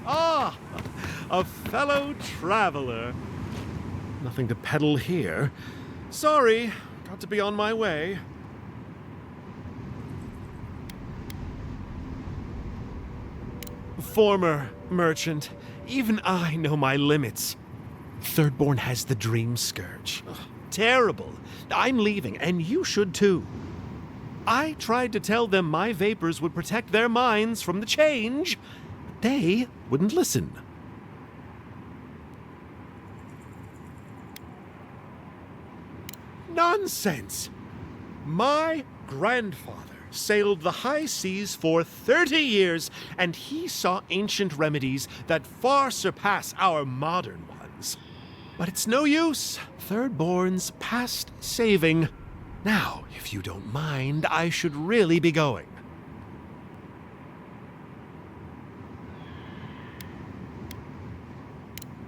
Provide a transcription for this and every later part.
Ah, a fellow traveler. Nothing to peddle here. Sorry, got to be on my way. Former merchant, even I know my limits. Thirdborn has the dream scourge. Ugh, terrible. I'm leaving, and you should too. I tried to tell them my vapors would protect their minds from the change, but they wouldn't listen. Nonsense! My grandfather sailed the high seas for 30 years, and he saw ancient remedies that far surpass our modern ones. But it's no use. Thirdborn's past saving. Now, if you don't mind, I should really be going.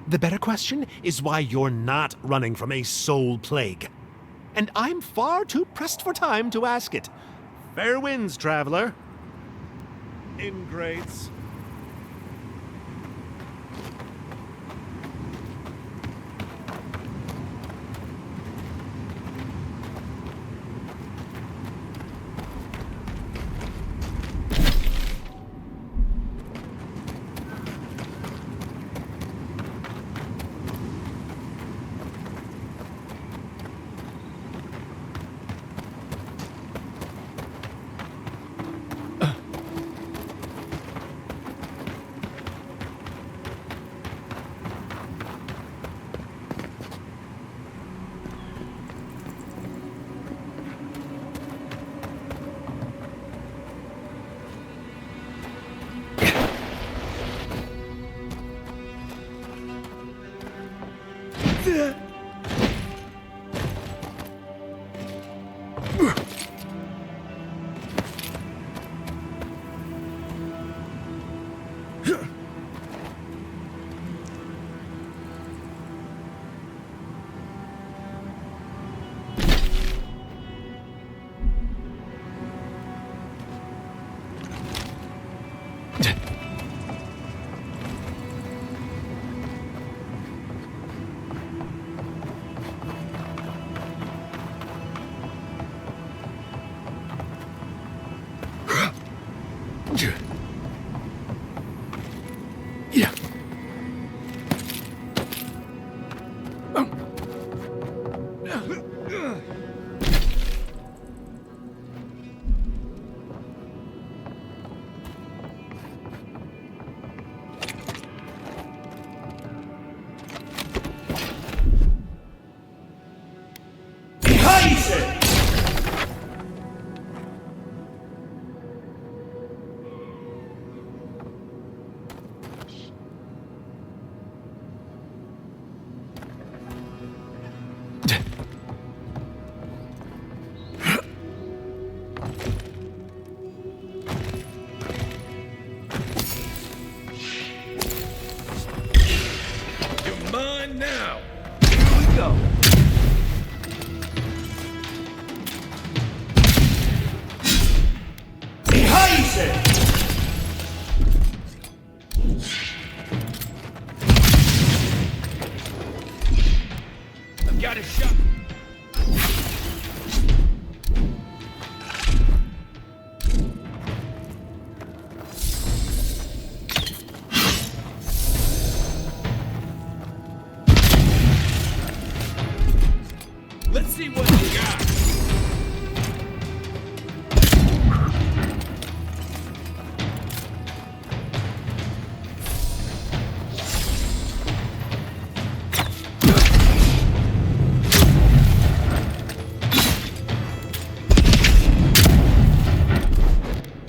The better question is why you're not running from a soul plague. And I'm far too pressed for time to ask it. Fair winds, traveler. Ingrates. Got a shot. Let's see what you got.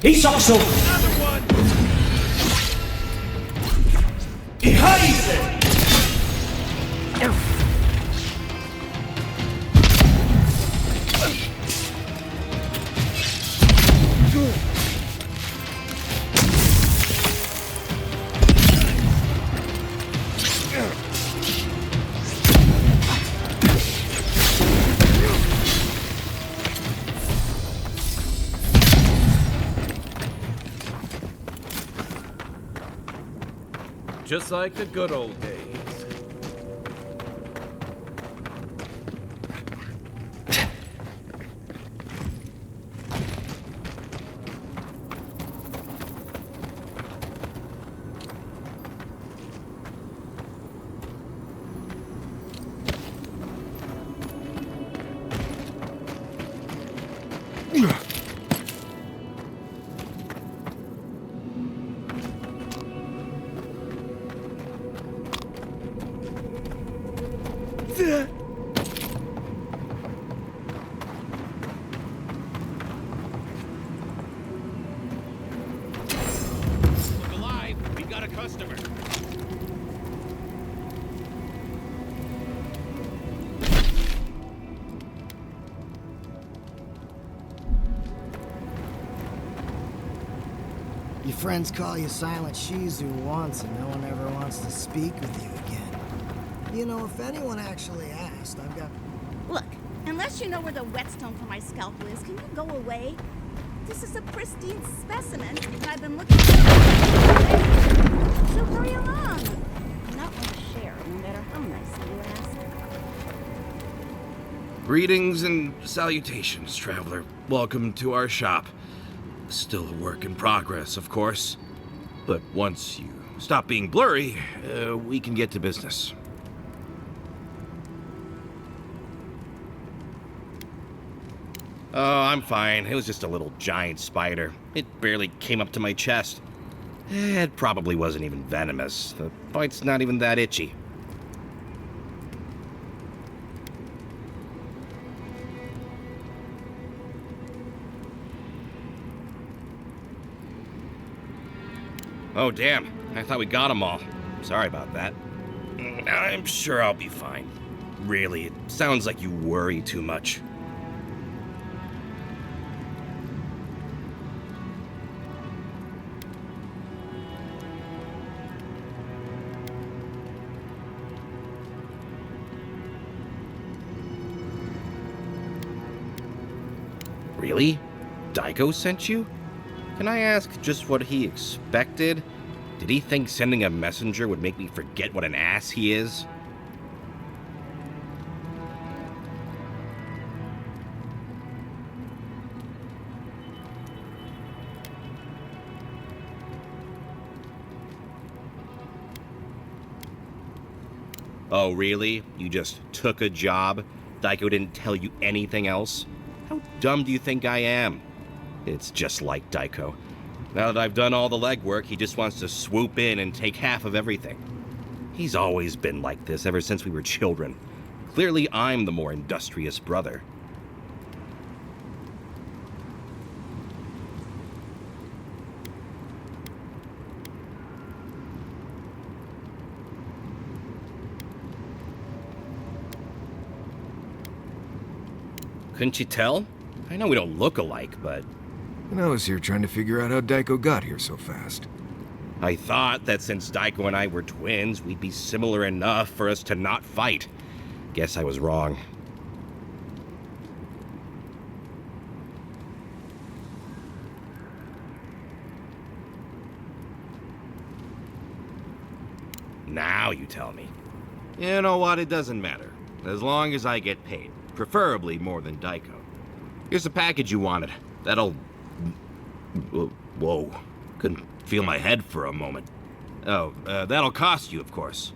He's also Another one. behind it. just like the good old days. Look alive, we got a customer. Your friends call you Silent Shizu once and no one ever wants to speak with you again. You know, if anyone actually asked, I've got... Look, unless you know where the whetstone for my scalpel is, can you go away? This is a pristine specimen, and I've been looking for it. So hurry along. I'm not one to share, no matter how nicely you ask. Greetings and salutations, traveler. Welcome to our shop. Still a work in progress, of course. But once you stop being blurry, we can get to business. Oh, I'm fine. It was just a little giant spider. It barely came up to my chest. It probably wasn't even venomous. The bite's not even that itchy. Oh, damn. I thought we got them all. Sorry about that. I'm sure I'll be fine. Really, it sounds like you worry too much. Really? Daiko sent you? Can I ask just what he expected? Did he think sending a messenger would make me forget what an ass he is? Oh, really? You just took a job? Daiko didn't tell you anything else? How dumb do you think I am? It's just like Daiko. Now that I've done all the legwork, he just wants to swoop in and take half of everything. He's always been like this ever since we were children. Clearly, I'm the more industrious brother. Couldn't you tell? I know we don't look alike, but And I was here trying to figure out how Daiko got here so fast. I thought that since Daiko and I were twins, we'd be similar enough for us to not fight. Guess I was wrong. Now you tell me. You know what? It doesn't matter. As long as I get paid. Preferably more than Daiko. Here's the package you wanted. That'll... Whoa. Couldn't feel my head for a moment. Oh, that'll cost you, of course.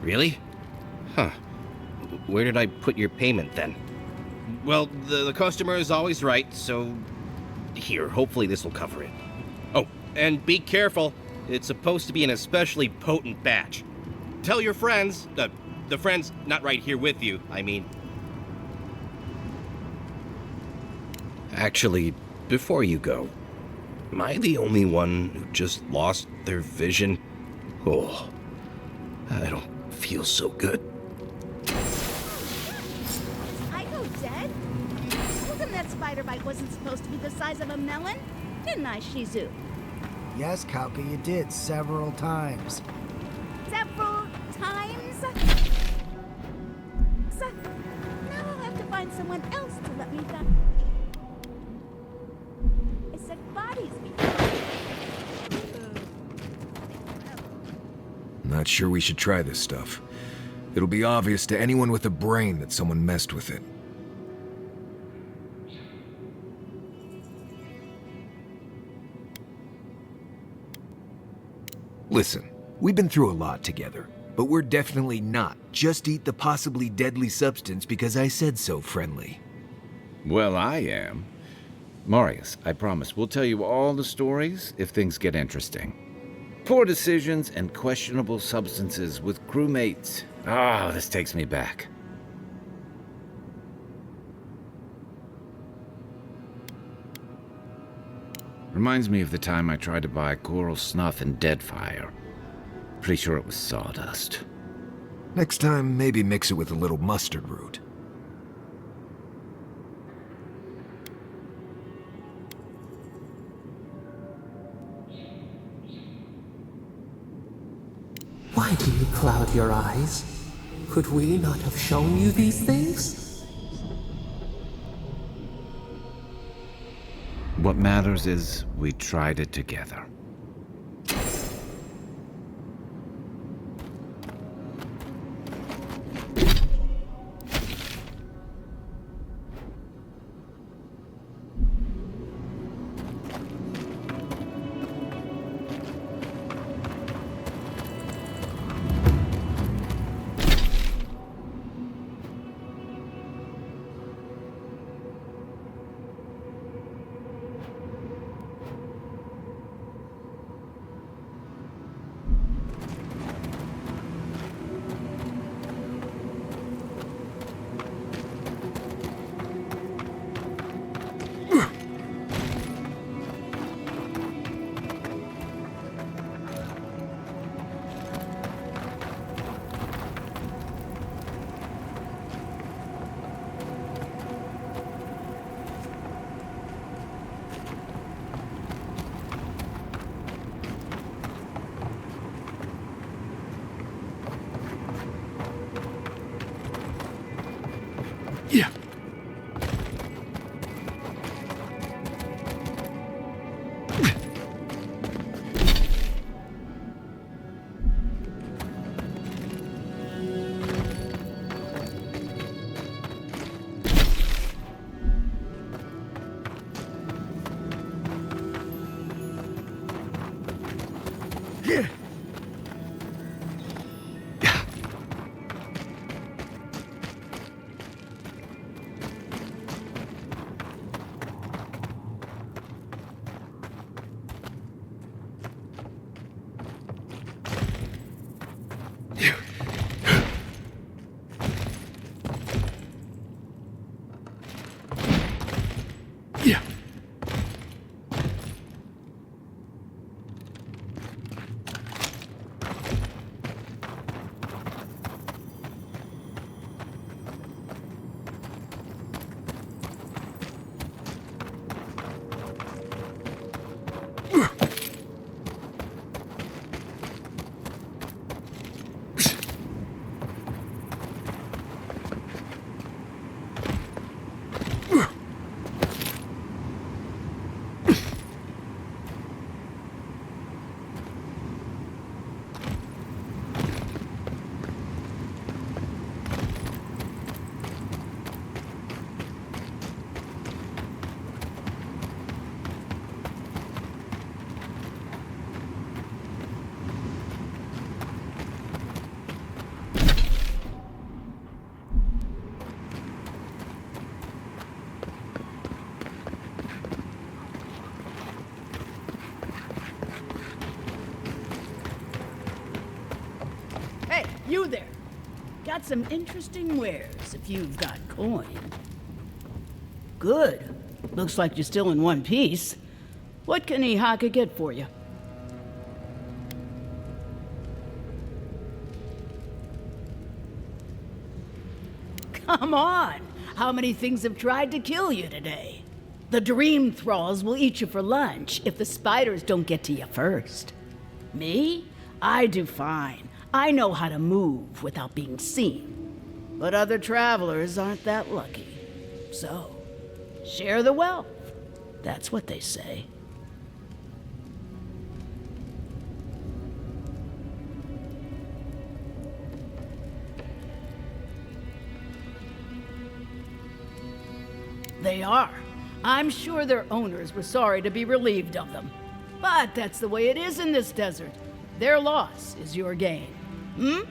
Really? Huh. Where did I put your payment then? Well, the customer is always right, so... Here, hopefully this will cover it. Oh, and be careful. It's supposed to be an especially potent batch. Tell your friends, the friends not right here with you, I mean. Actually, before you go, am I the only one who just lost their vision? Oh, I don't feel so good. I go dead? I told him that spider bite wasn't supposed to be the size of a melon, didn't I, Shizu? Yes, Kauka, you did several times. Several times? So, now I'll have to find someone else to let me down. I said bodies Not sure we should try this stuff. It'll be obvious to anyone with a brain that someone messed with it. Listen, we've been through a lot together, but we're definitely not just eat the possibly deadly substance because I said so, friendly. Well, I am. Marius, I promise we'll tell you all the stories if things get interesting. Poor decisions and questionable substances with crewmates. Ah, this takes me back. Reminds me of the time I tried to buy coral snuff and Deadfire. Pretty sure it was sawdust. Next time, maybe mix it with a little mustard root. Why do you cloud your eyes? Could we not have shown you these things? What matters is we tried it together. Yeah. Yeah. Yeah. Hey, you there. Got some interesting wares if you've got coin. Good. Looks like you're still in one piece. What can Ihaka get for you? Come on! How many things have tried to kill you today? The dream thralls will eat you for lunch if the spiders don't get to you first. Me? I do fine. I know how to move without being seen. But other travelers aren't that lucky. So, share the wealth. That's what they say. They are. I'm sure their owners were sorry to be relieved of them. But that's the way it is in this desert. Their loss is your gain. Hmm?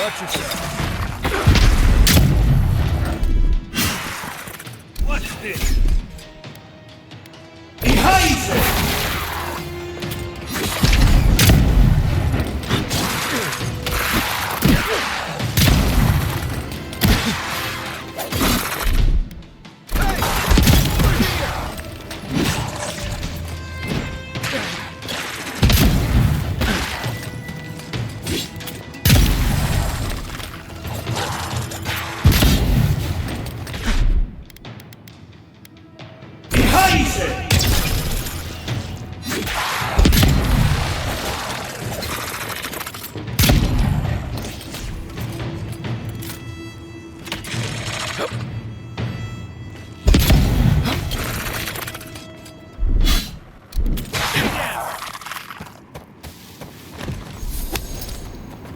Watch yourself. What's this?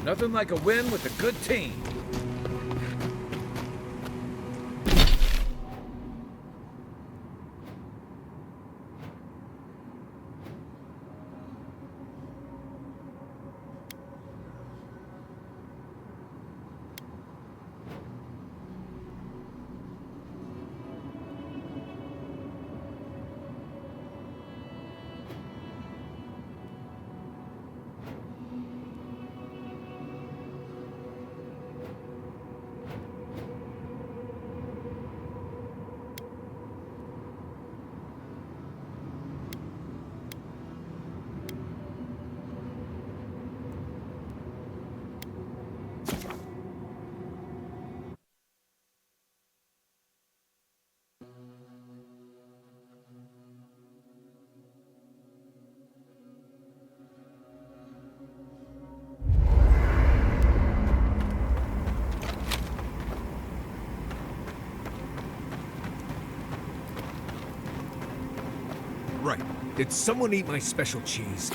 Nothing like a win with a good team. Did someone eat my special cheese?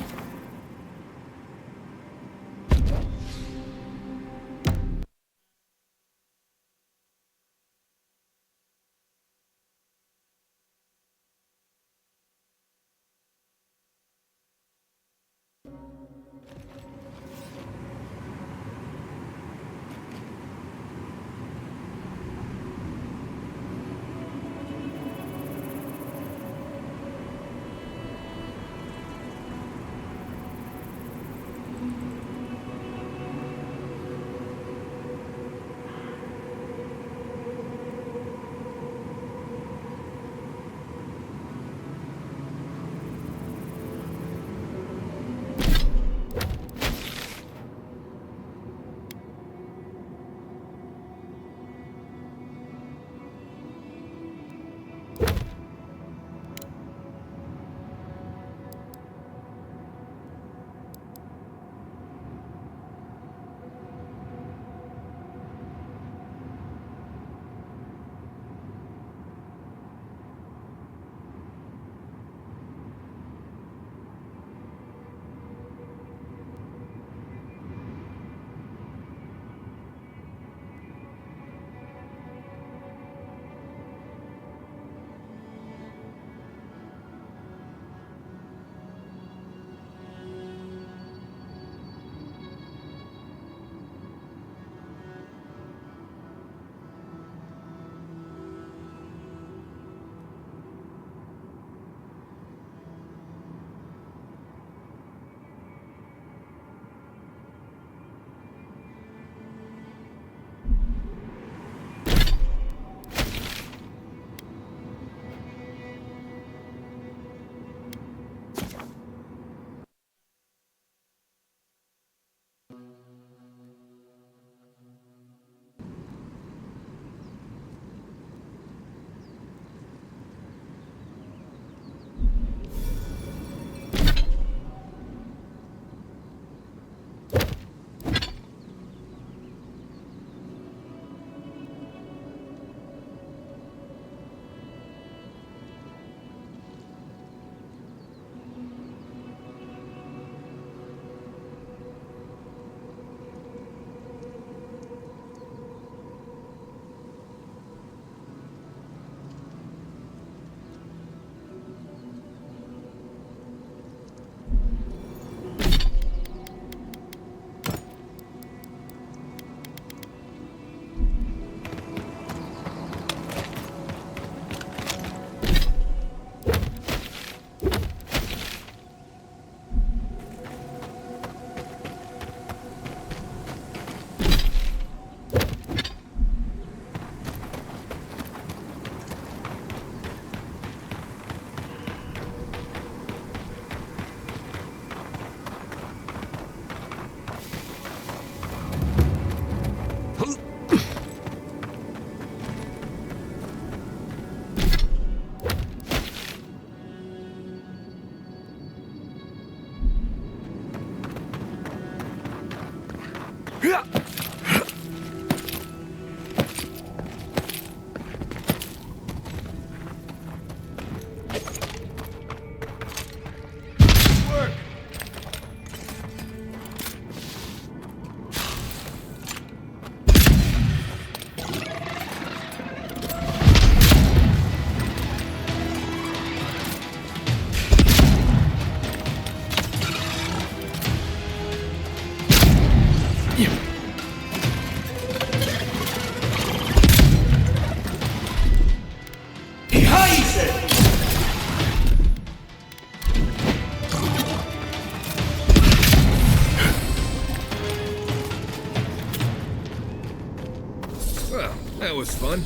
Well, that was fun.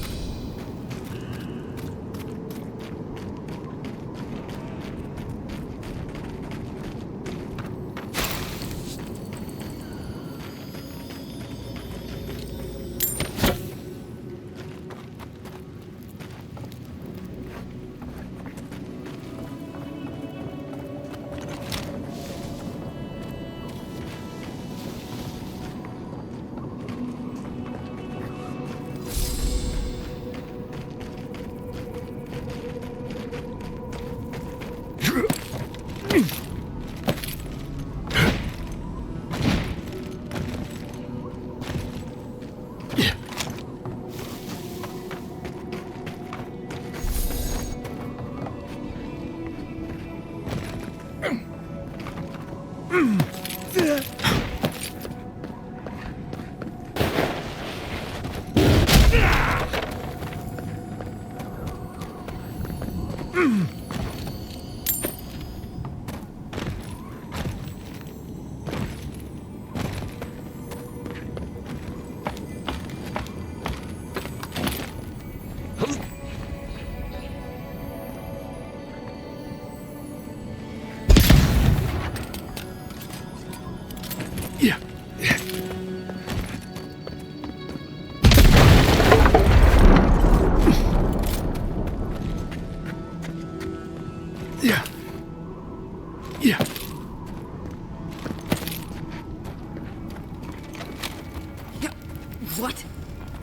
What?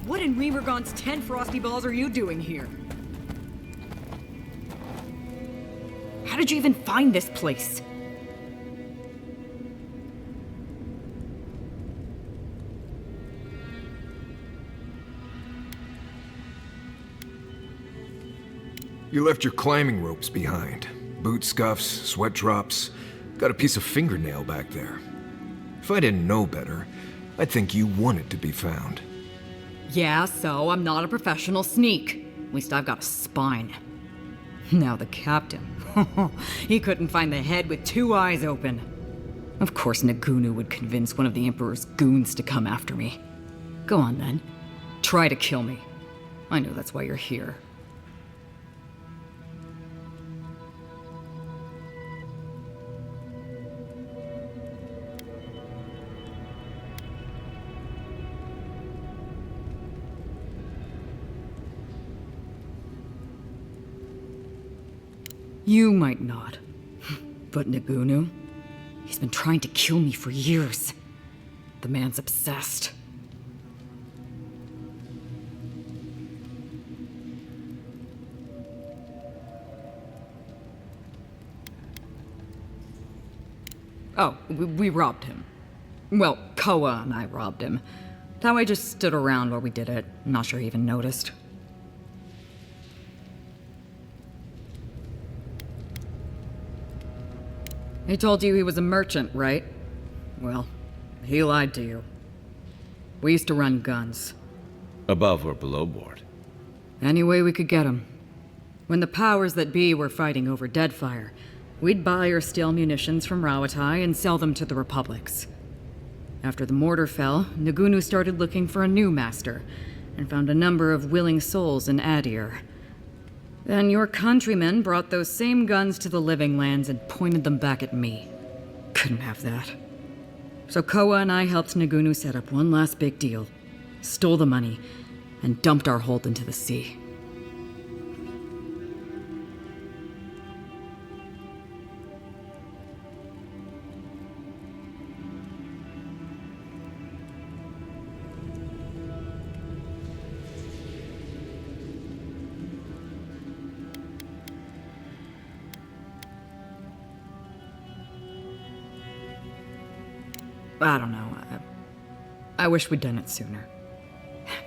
What in Remergon's 10 frosty balls are you doing here? How did you even find this place? You left your climbing ropes behind. Boot scuffs, sweat drops. Got a piece of fingernail back there. If I didn't know better, I'd think you wanted to be found. Yeah, so I'm not a professional sneak. At least I've got a spine. Now the captain. He couldn't find the head with 2 eyes open. Of course Nagunu would convince one of the Emperor's goons to come after me. Go on then. Try to kill me. I know that's why you're here. You might not. But Nagunu? He's been trying to kill me for years. The man's obsessed. Oh, we robbed him. Well, Koa and I robbed him. Taue just stood around while we did it. I'm not sure he even noticed. He told you he was a merchant, right? Well, he lied to you. We used to run guns. Above or below board? Any way we could get him. When the powers that be were fighting over Deadfire, we'd buy or steal munitions from Rawatai and sell them to the Republics. After the mortar fell, Nagunu started looking for a new master, and found a number of willing souls in Adir. Then your countrymen brought those same guns to the Living Lands and pointed them back at me. Couldn't have that. So Koa and I helped Nagunu set up one last big deal, stole the money, and dumped our hold into the sea. I don't know. I wish we'd done it sooner.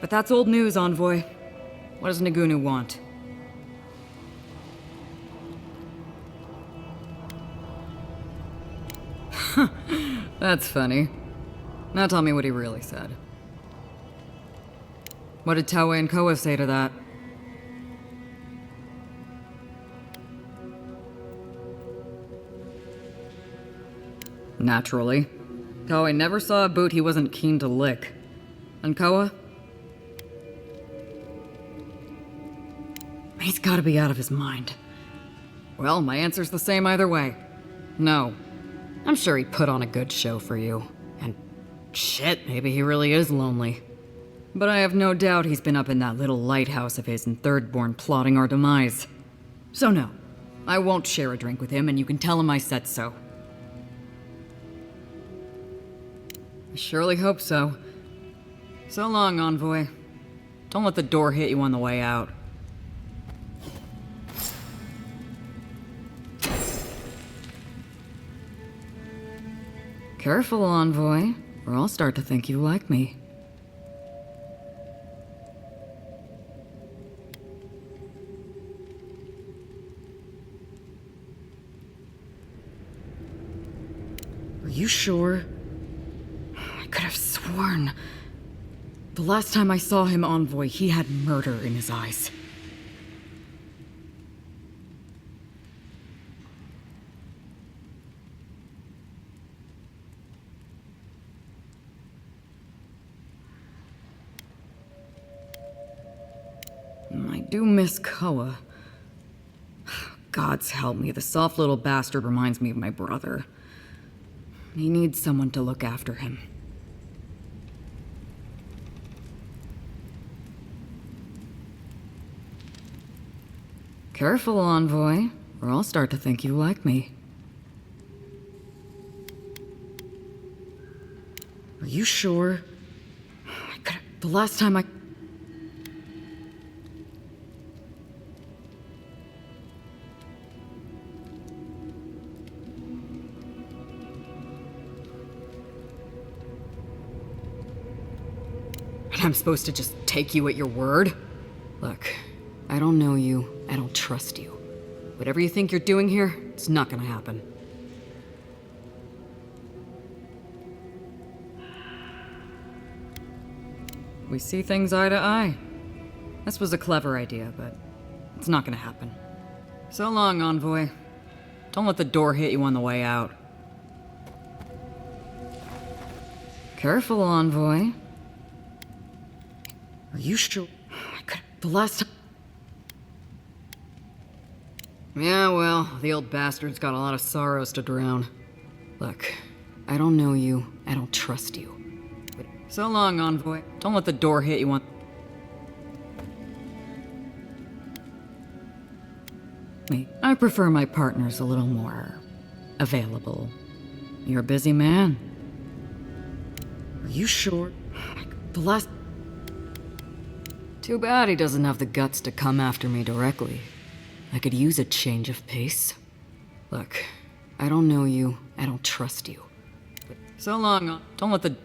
But that's old news, Envoy. What does Nagunu want? That's funny. Now tell me what he really said. What did Taue and Koa say to that? Naturally. Taue never saw a boot he wasn't keen to lick. And Koa? He's gotta be out of his mind. Well, my answer's the same either way. No. I'm sure he put on a good show for you. And shit, maybe he really is lonely. But I have no doubt he's been up in that little lighthouse of his in Thirdborn plotting our demise. So no, I won't share a drink with him, and you can tell him I said so. I surely hope so. So long, Envoy. Don't let the door hit you on the way out. Careful, Envoy, or I'll start to think you like me. Are you sure? I could have sworn. The last time I saw him, Envoy, he had murder in his eyes. I do miss Koa. Gods help me, the soft little bastard reminds me of my brother. He needs someone to look after him. Careful, Envoy, or I'll start to think you like me. Are you sure? The last time I... I'm supposed to just take you at your word? Look, I don't know you, I don't trust you. Whatever you think you're doing here, it's not gonna happen. We see things eye to eye. This was a clever idea, but it's not gonna happen. So long, Envoy. Don't let the door hit you on the way out. Careful, Envoy. Are you sure? The last time... Yeah, well, the old bastard's got a lot of sorrows to drown. Look, I don't know you, I don't trust you. But so long, Envoy. Don't let the door hit you on... I prefer my partners a little more... available. You're a busy man. Are you sure? The last... Too bad he doesn't have the guts to come after me directly. I could use a change of pace. Look, I don't know you, I don't trust you. But so long, don't let the...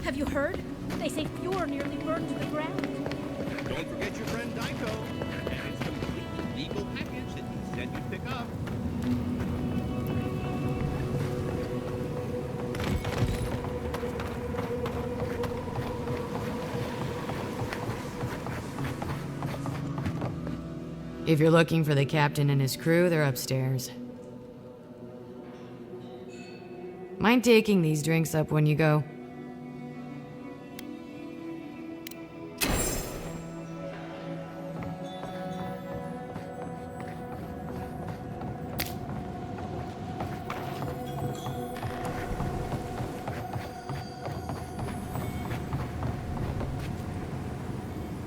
Have you heard? They say Fjord nearly burned to the ground. Don't forget your friend Daiko. And it's completely legal package that he said you'd pick up. If you're looking for the captain and his crew, they're upstairs. Mind taking these drinks up when you go?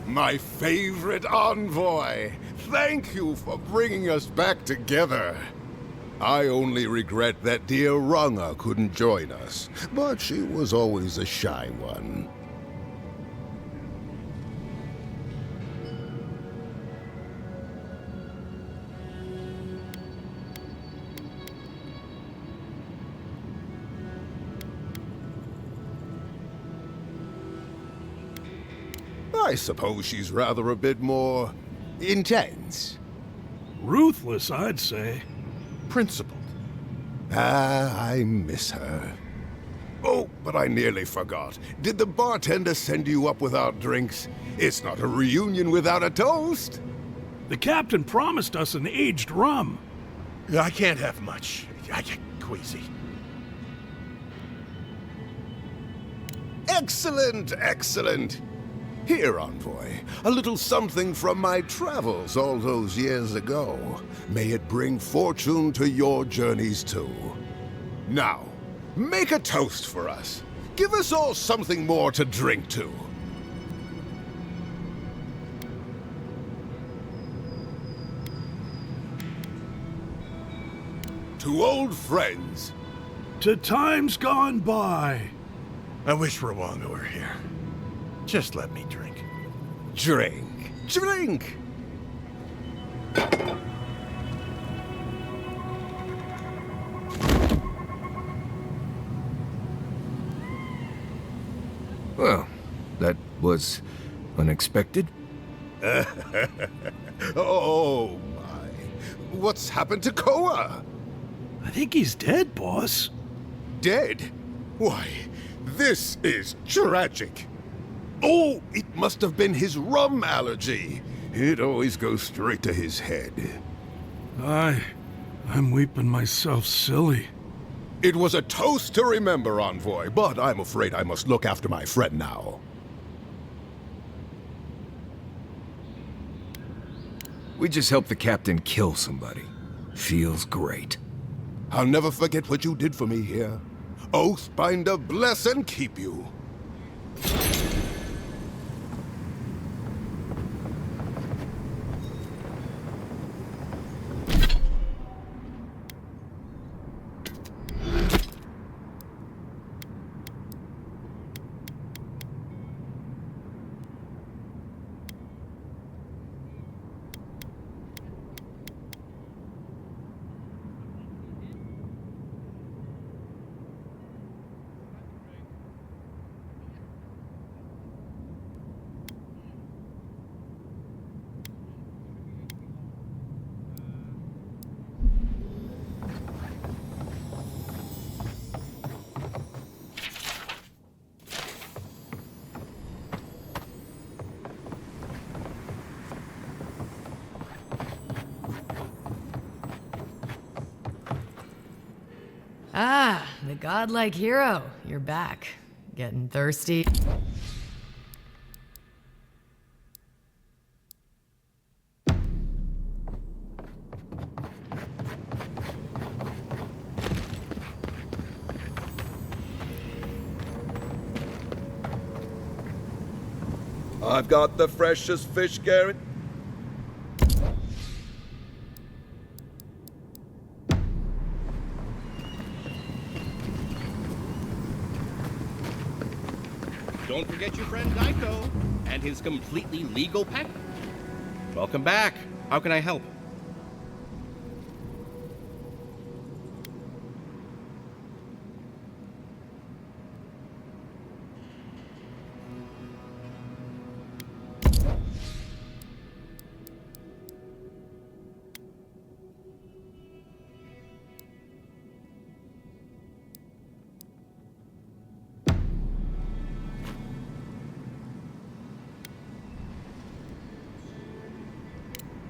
My favorite envoy! Thank you for bringing us back together. I only regret that dear Runga couldn't join us, but she was always a shy one. I suppose she's rather a bit more intense. Ruthless, I'd say. Principled. Ah, I miss her. Oh, but I nearly forgot. Did the bartender send you up without drinks? It's not a reunion without a toast. The captain promised us an aged rum. I can't have much. I get queasy. Excellent, excellent. Here, Envoy, a little something from my travels all those years ago. May it bring fortune to your journeys too. Now, make a toast for us. Give us all something more to drink to. To old friends. To times gone by. I wish Rwanga were here. Just let me drink. Drink. Drink! Well, that was unexpected. Oh, my. What's happened to Koa? I think he's dead, boss. Dead? Why, this is tragic. Oh, it must have been his rum allergy. It always goes straight to his head. I'm weeping myself silly. It was a toast to remember, Envoy, but I'm afraid I must look after my friend now. We just helped the captain kill somebody. Feels great. I'll never forget what you did for me here. Oathbinder bless and keep you. Ah, the godlike hero. You're back. Getting thirsty? I've got the freshest fish, Garrett. Don't forget your friend Daiko and his completely legal package. Welcome back. How can I help?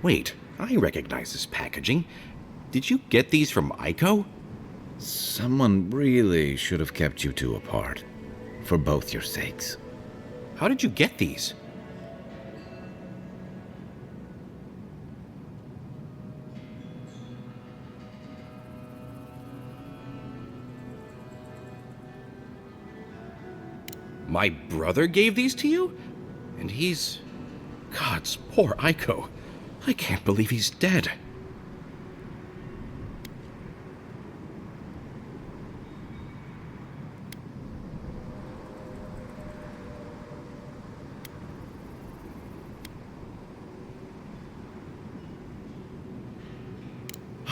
Wait, I recognize this packaging. Did you get these from Aiko? Someone really should have kept you two apart. For both your sakes. How did you get these? My brother gave these to you? And he's... Gods, poor Aiko. I can't believe he's dead.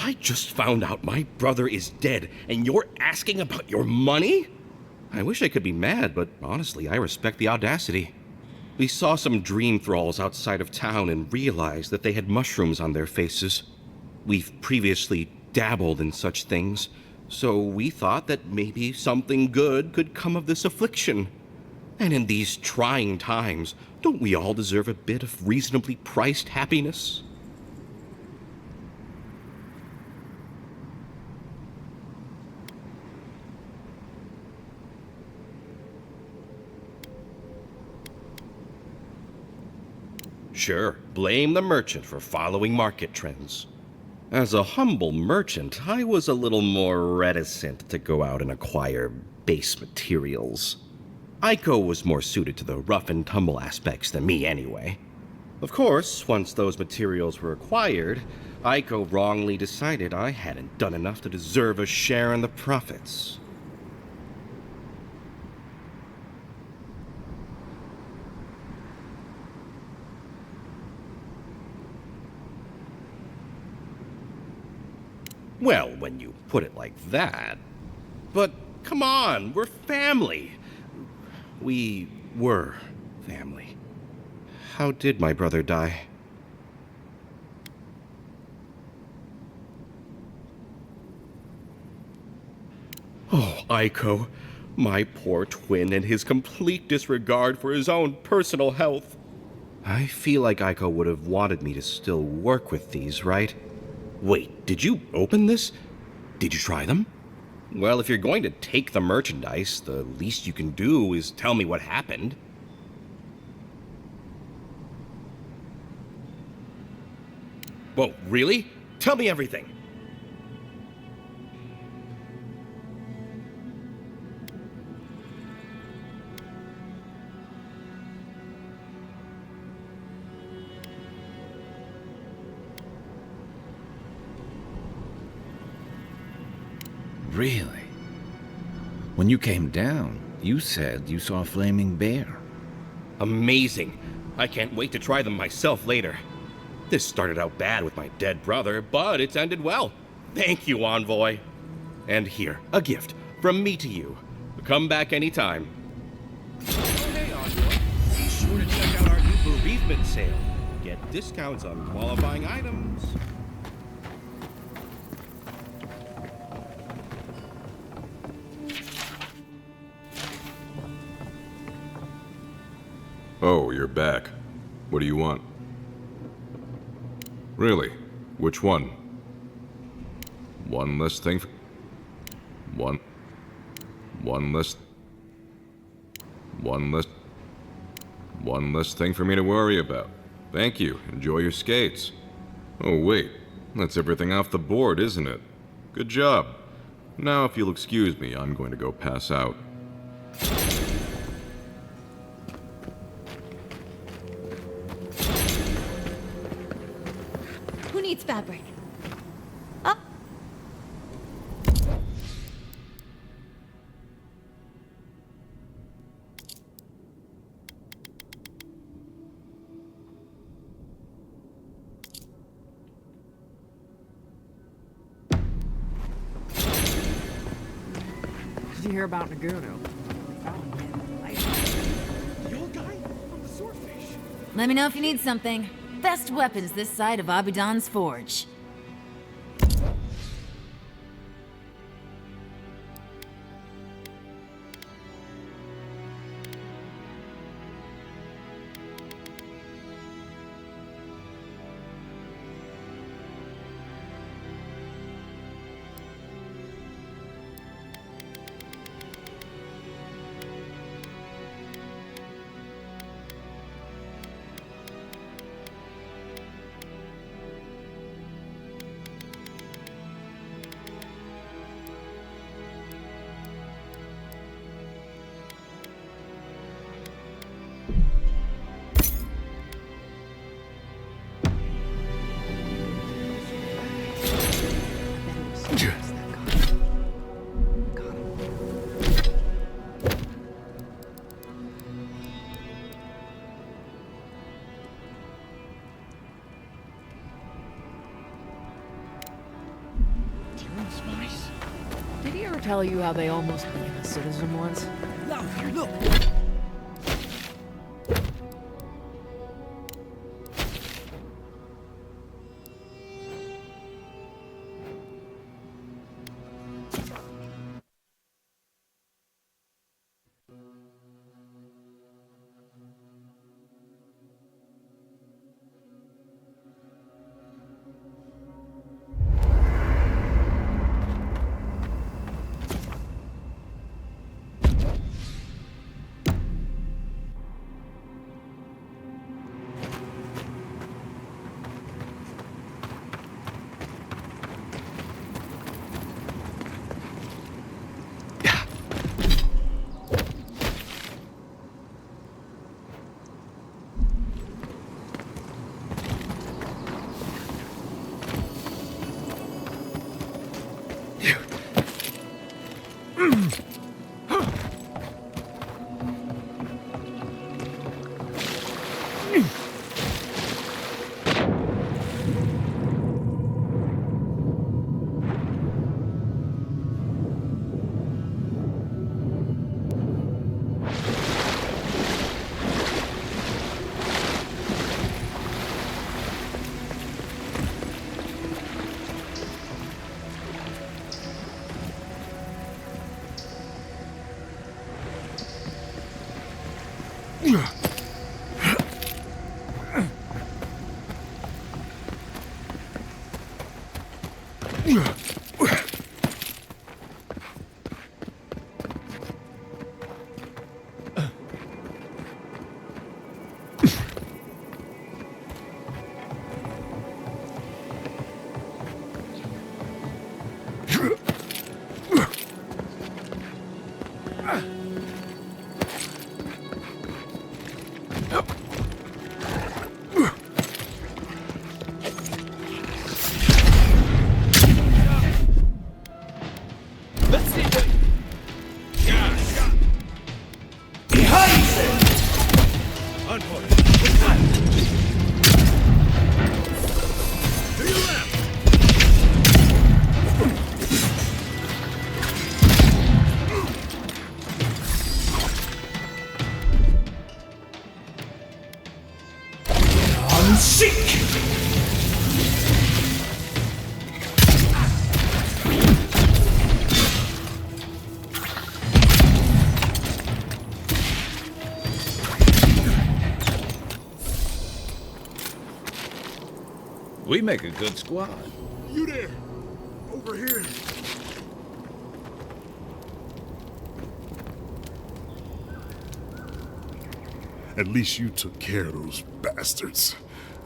I just found out my brother is dead, and you're asking about your money? I wish I could be mad, but honestly, I respect the audacity. We saw some dream thralls outside of town and realized that they had mushrooms on their faces. We've previously dabbled in such things, so we thought that maybe something good could come of this affliction. And in these trying times, don't we all deserve a bit of reasonably priced happiness? Sure, blame the merchant for following market trends. As a humble merchant, I was a little more reticent to go out and acquire base materials. Aiko was more suited to the rough and tumble aspects than me anyway. Of course, once those materials were acquired, Aiko wrongly decided I hadn't done enough to deserve a share in the profits. Well, when you put it like that. But come on, we're family. We were family. How did my brother die? Oh, Aiko, my poor twin and his complete disregard for his own personal health. I feel like Aiko would have wanted me to still work with these, right? Wait, did you open this? Did you try them? Well, if you're going to take the merchandise, the least you can do is tell me what happened. Whoa, really? Tell me everything. Really? When you came down, you said you saw a flaming bear. Amazing. I can't wait to try them myself later. This started out bad with my dead brother, but it's ended well. Thank you, Envoy. And here, a gift from me to you. Come back anytime. Oh, hey, Envoy. Be sure to check out our new bereavement sale. Get discounts on qualifying items. Oh, you're back. What do you want? Really? Which one? One less thing for... One less thing for me to worry about. Thank you. Enjoy your skates. Oh, wait. That's everything off the board, isn't it? Good job. Now, if you'll excuse me, I'm going to go pass out. Who needs fabric? Oh. Did you hear about Naguno? Let me know if you need something. Best weapons this side of Abidan's forge. Did he ever tell you how they almost became a citizen once? Look! We make a good squad. You there! Over here! At least you took care of those bastards.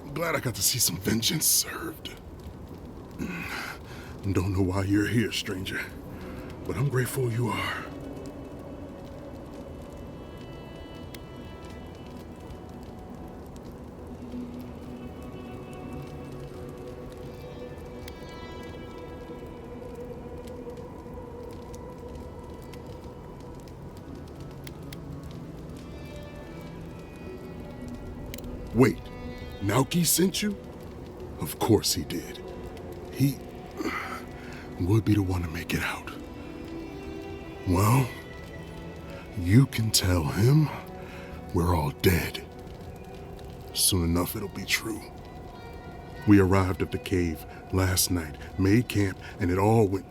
I'm glad I got to see some vengeance served. Don't know why you're here, stranger, but I'm grateful you are. Wait, Naoki sent you? Of course he did. He would be the one to make it out. Well, you can tell him we're all dead. Soon enough it'll be true. We arrived at the cave last night, made camp, and it all went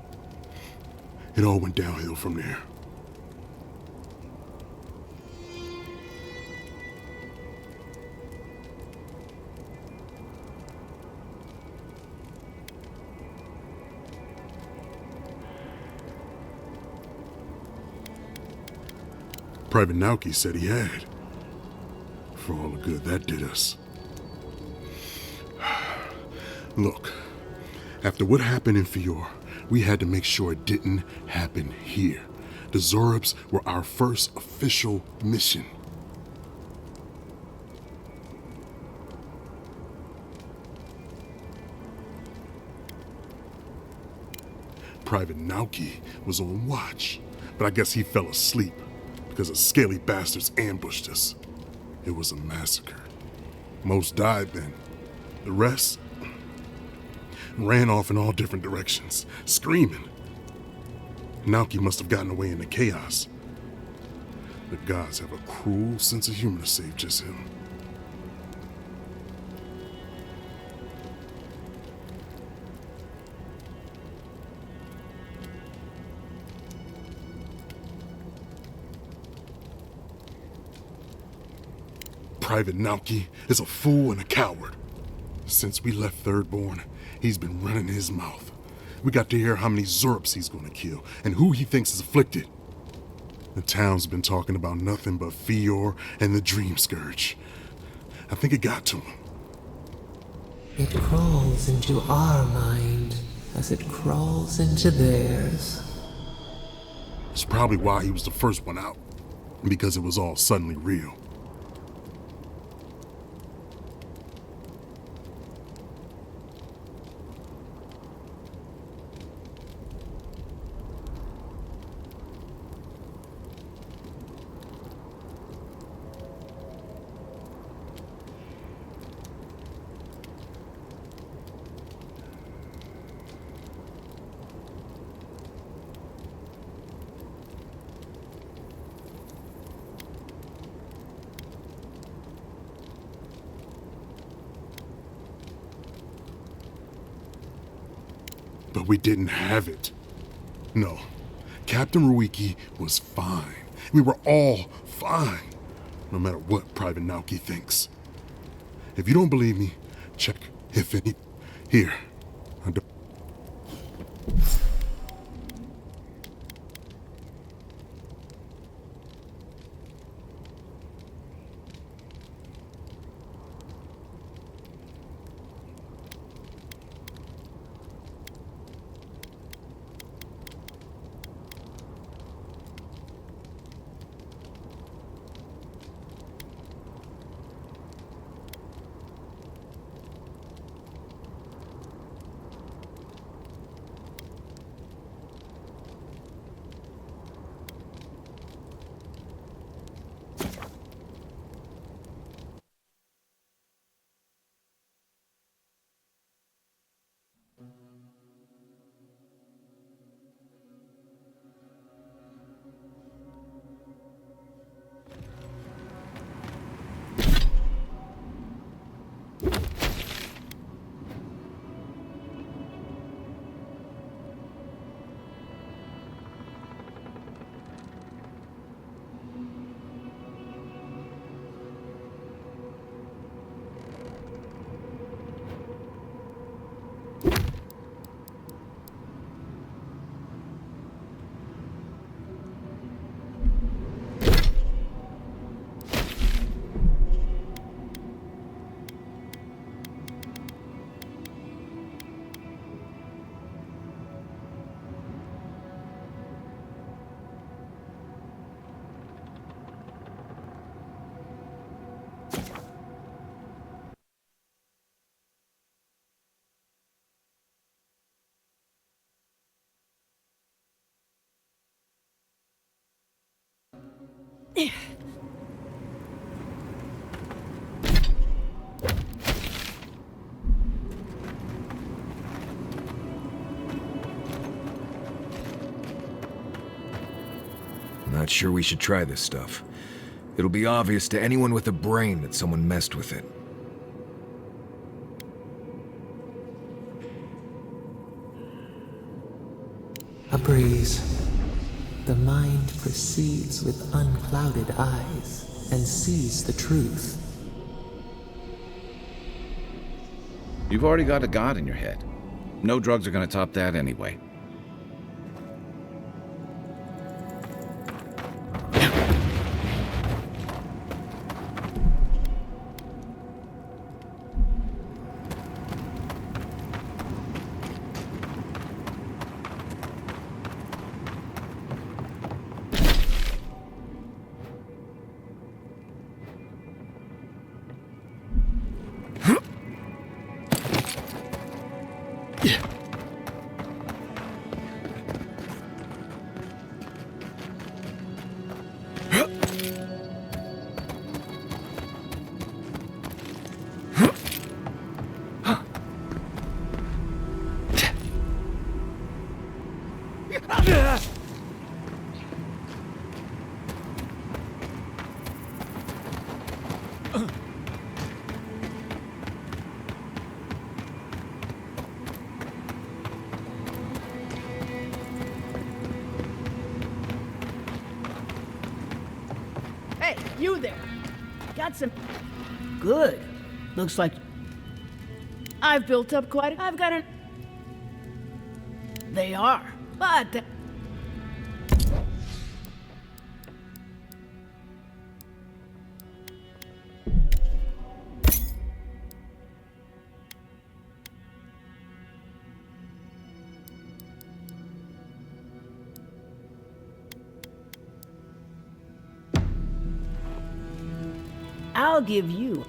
downhill from there. Private Naoki said he had. For all the good that did us. Look, after what happened in Fior, we had to make sure it didn't happen here. The Zorubs were our first official mission. Private Naoki was on watch, but I guess he fell asleep because the scaly bastards ambushed us. It was a massacre. Most died then. The rest ran off in all different directions, screaming. Naoki must have gotten away in the chaos. The gods have a cruel sense of humor to save just him. Private Naoki is a fool and a coward. Since we left Thirdborn, he's been running his mouth. We got to hear how many Zorps he's gonna kill and who he thinks is afflicted. The town's been talking about nothing but Fior and the Dream Scourge. I think it got to him. It crawls into our mind as it crawls into theirs. It's probably why he was the first one out, because it was all suddenly real. But we didn't have it. No, Captain Ruiki was fine. We were all fine, no matter what Private Naoki thinks. If you don't believe me, check if any... Here. I don't... Not sure we should try this stuff. It'll be obvious to anyone with a brain that someone messed with it. A breeze. The mind perceives with unclouded eyes and sees the truth. You've already got a god in your head. No drugs are gonna top that anyway. You there. Got some... Good. Looks like... I've built up quite... I've got an... They are, but... I'll give you...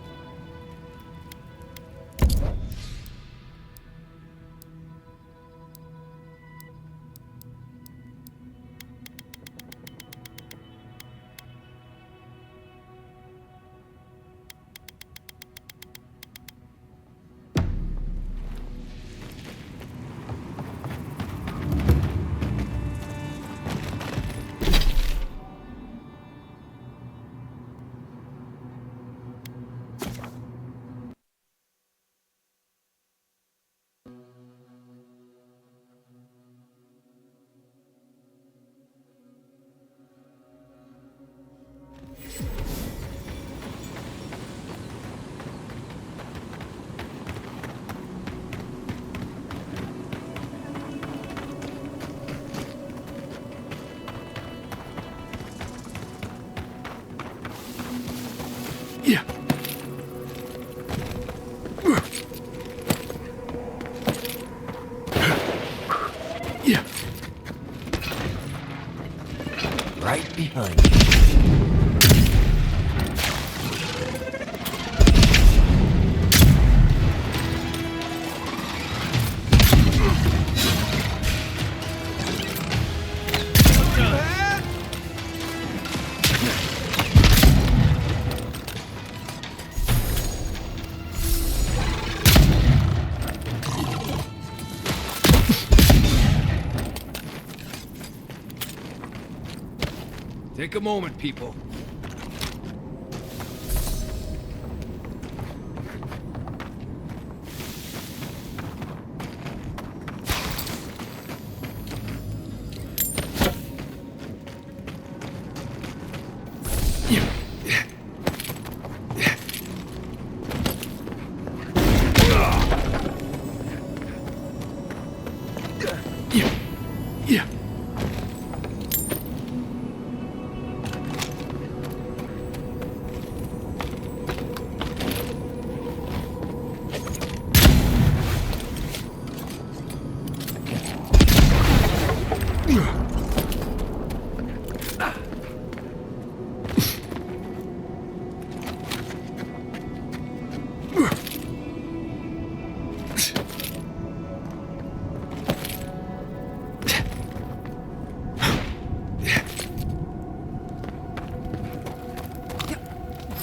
Yeah. Yeah. Right behind you. Take a moment, people. Yeah.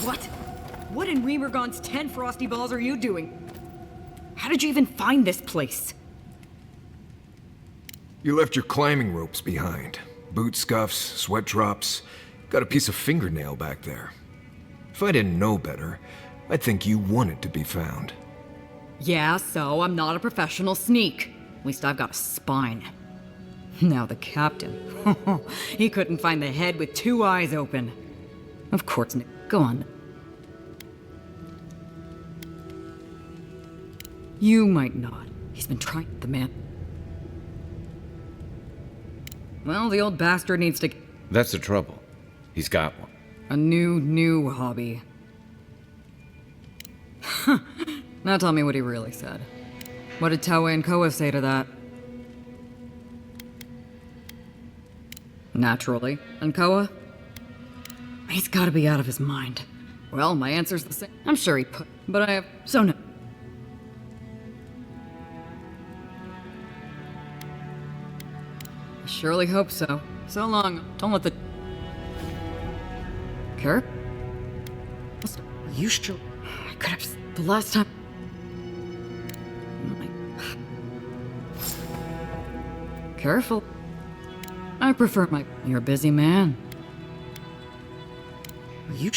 What? What in Remergon's 10 frosty balls are you doing? How did you even find this place? You left your climbing ropes behind. Boot scuffs, sweat drops. Got a piece of fingernail back there. If I didn't know better, I'd think you wanted to be found. Yeah, so I'm not a professional sneak. At least I've got a spine. Now the captain. He couldn't find the head with 2 eyes open. Of course, Nick. Go on. You might not. He's been trying, the man. Well, the old bastard needs to... That's the trouble. He's got one. A new hobby. Now tell me what he really said. What did Taue and Koa say to that? Naturally. And Koa? He's gotta be out of his mind. Well, my answer's the same. I'm sure he put... But I have... So no... I surely hope so. So long. Don't let the... Care? You sure? I could have... The last time... Careful. I prefer my... You're a busy man. You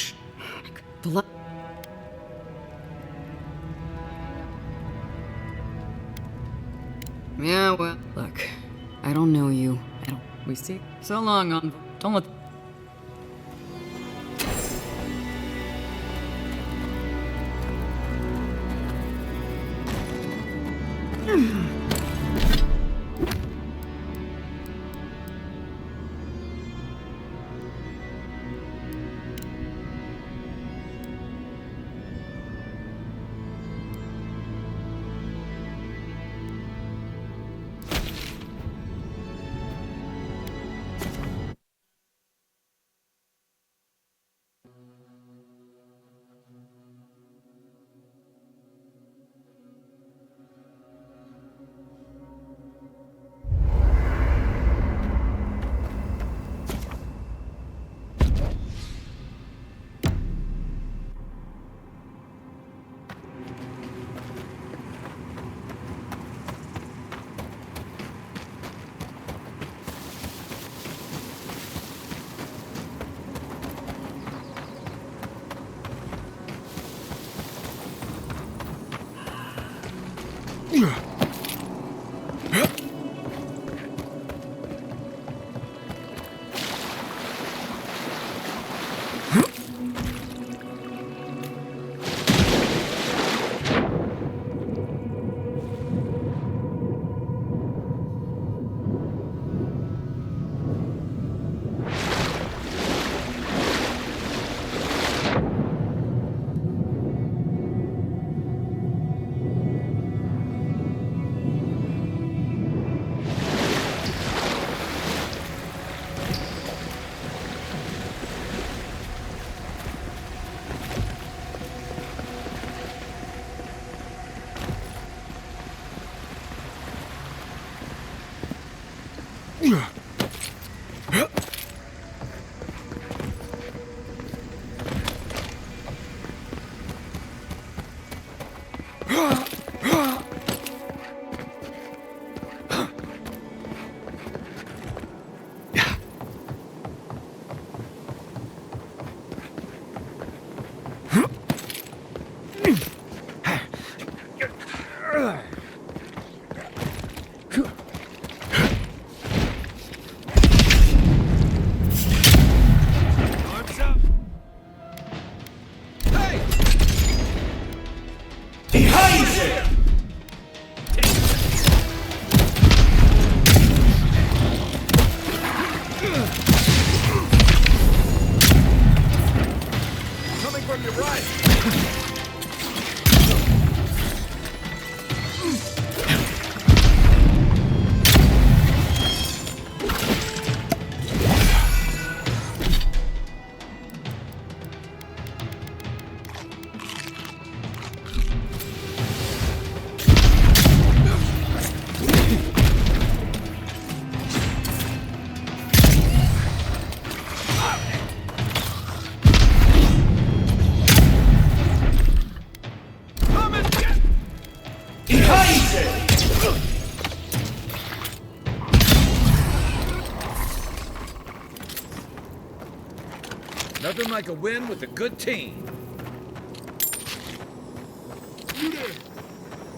Yeah, well, look. I don't know you. We see. So long, on. Don't let... Nothing like a win with a good team. You there!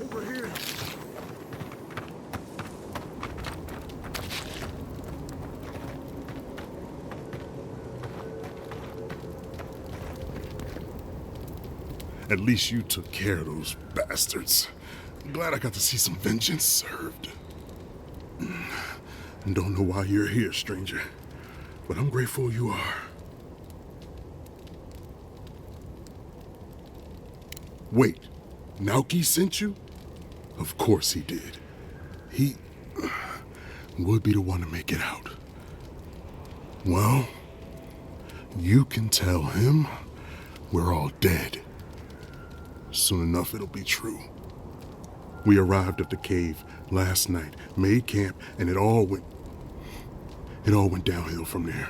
Over here! At least you took care of those bastards. I'm glad I got to see some vengeance served. Don't know why you're here, stranger, but I'm grateful you are. Wait, Naoki sent you? Of course he did. He would be the one to make it out. Well, you can tell him we're all dead. Soon enough it'll be true. We arrived at the cave last night, made camp, and it all went downhill from there.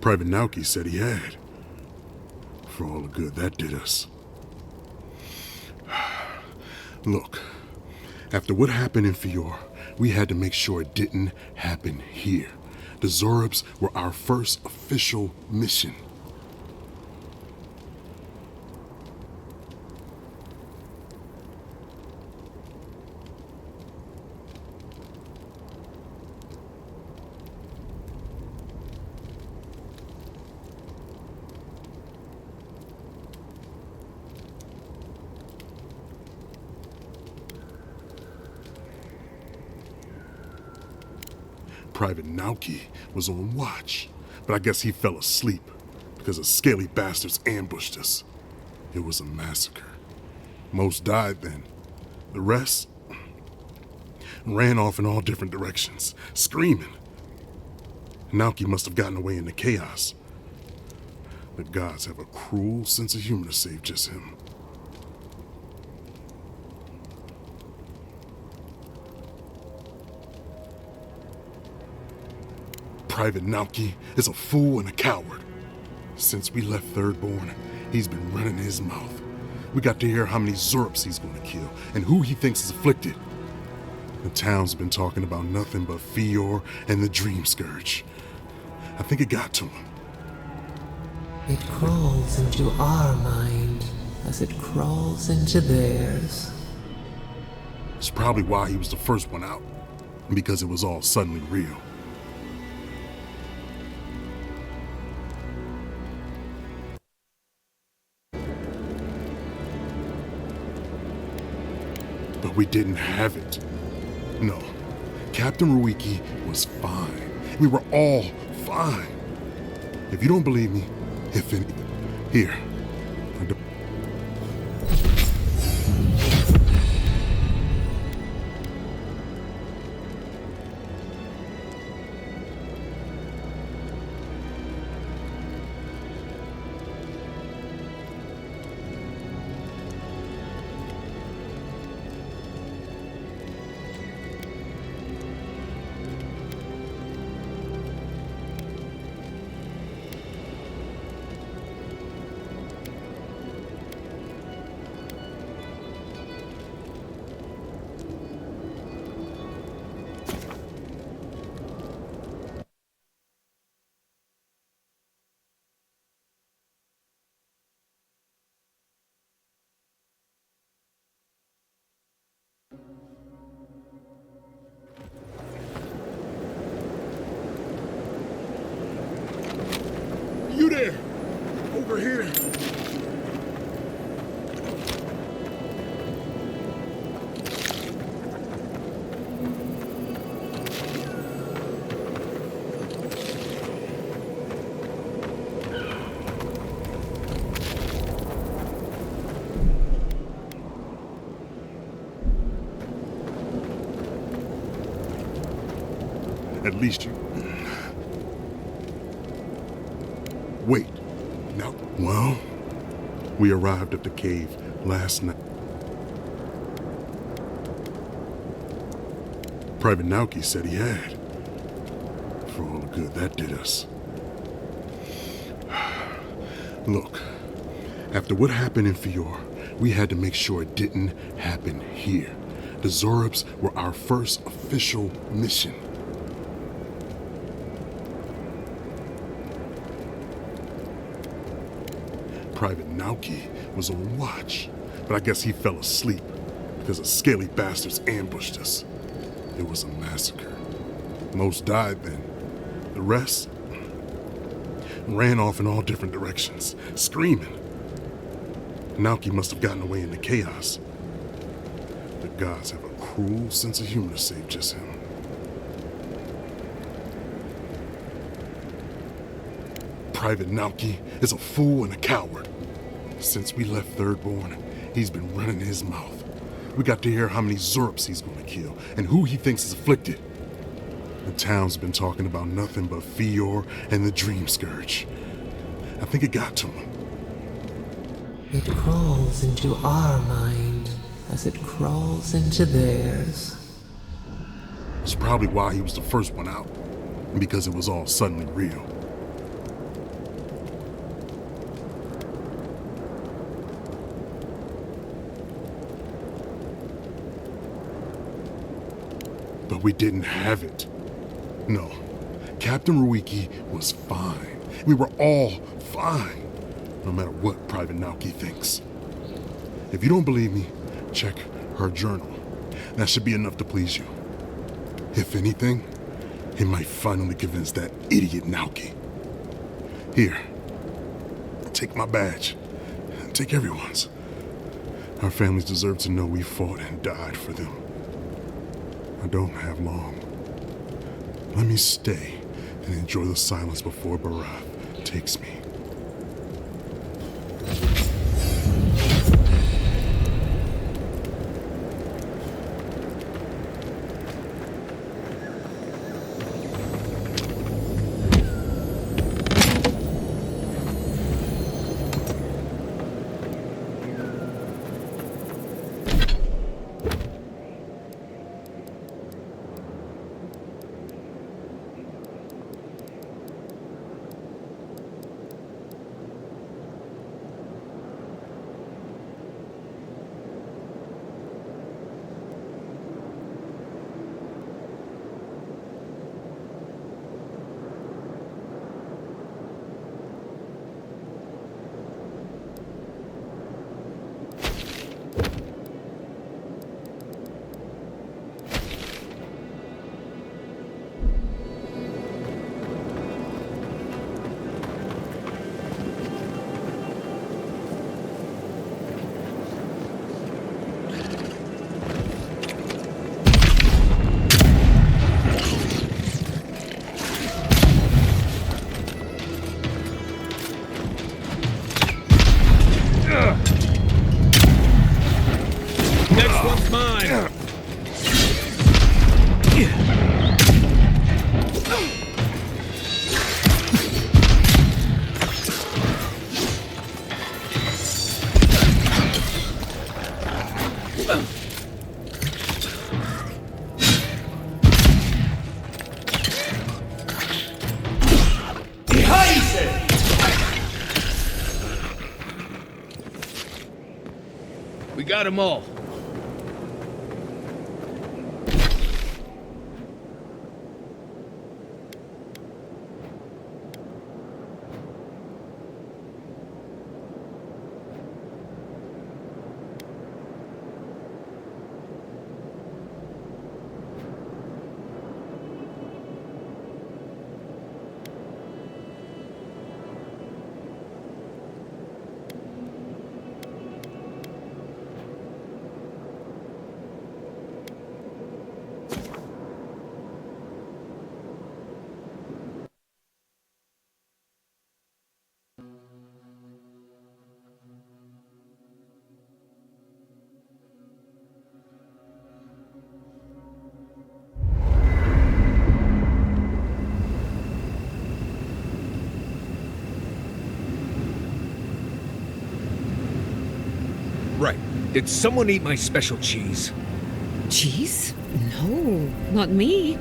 Private Naoki said he had. For all the good that did us. Look, after what happened in Fior, we had to make sure it didn't happen here. The Zorobs were our first official mission. Private Naoki was on watch, but I guess he fell asleep because the scaly bastards ambushed us. It was a massacre. Most died then. The rest ran off in all different directions, screaming. Naoki must have gotten away in the chaos. The gods have a cruel sense of humor to save just him. Private Naoki is a fool and a coward. Since we left Thirdborn, he's been running his mouth. We got to hear how many Zorps he's going to kill and who he thinks is afflicted. The town's been talking about nothing but Fior and the Dream Scourge. I think it got to him. It crawls into our mind as it crawls into theirs. It's probably why he was the first one out, because it was all suddenly real. But we didn't have it. No, Captain Ruiki was fine. We were all fine. If you don't believe me, if any... Here. You there! Over here! At least you... Wait. Now, well, we arrived at the cave last night. Private Naoki said he had. For all the good that did us. Look, after what happened in Fior, we had to make sure it didn't happen here. The Zorobs were our first official mission. Private Naoki was on watch, but I guess he fell asleep because the scaly bastards ambushed us. It was a massacre. Most died then. The rest ran off in all different directions, screaming. Naoki must have gotten away in the chaos. The gods have a cruel sense of humor to save just him. Private Naoki is a fool and a coward. Since we left Thirdborn, he's been running his mouth. We got to hear how many Zorps he's going to kill and who he thinks is afflicted. The town's been talking about nothing but Fior and the Dream Scourge. I think it got to him. It crawls into our mind as it crawls into theirs. It's probably why he was the first one out, because it was all suddenly real. But we didn't have it. No, Captain Ruiki was fine. We were all fine, no matter what Private Naoki thinks. If you don't believe me, check her journal. That should be enough to please you. If anything, it might finally convince that idiot Naoki. Here, take my badge. Take everyone's. Our families deserve to know we fought and died for them. I don't have long. Let me stay and enjoy the silence before Barath takes me. Next one's mine. We got them all. Right. Did someone eat my special cheese? Cheese? No, not me.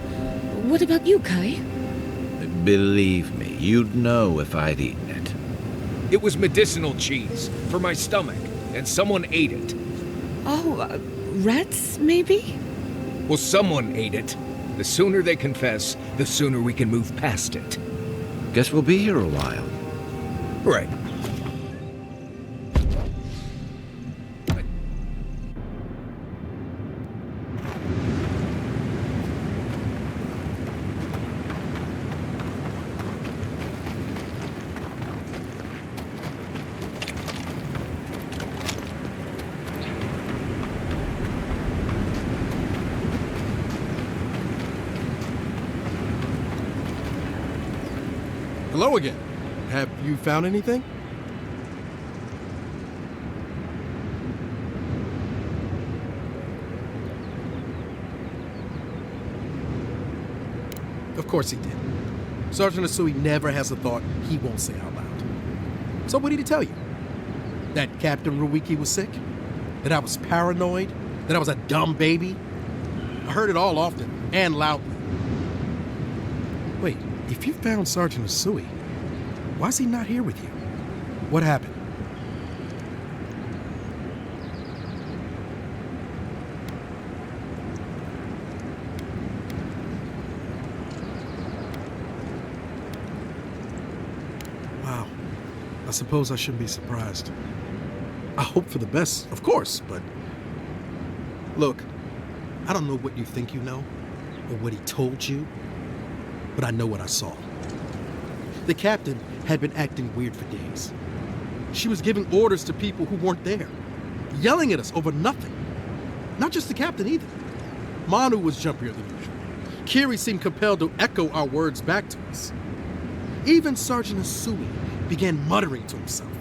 What about you, Kai? Believe me, you'd know if I'd eaten it. It was medicinal cheese for my stomach, and someone ate it. Oh, rats, maybe? Well, someone ate it. The sooner they confess, the sooner we can move past it. Guess we'll be here a while. Right. Hello again. Have you found anything? Of course he did. Sergeant Asui never has a thought he won't say out loud. So what did he tell you? That Captain Ruiki was sick? That I was paranoid? That I was a dumb baby? I heard it all often and loudly. Wait, if you found Sergeant Asui, why is he not here with you? What happened? Wow. I suppose I shouldn't be surprised. I hope for the best, of course, but... Look, I don't know what you think you know, or what he told you, but I know what I saw. The captain had been acting weird for days. She was giving orders to people who weren't there, yelling at us over nothing. Not just the captain either. Manu was jumpier than usual. Kiri seemed compelled to echo our words back to us. Even Sergeant Asui began muttering to himself.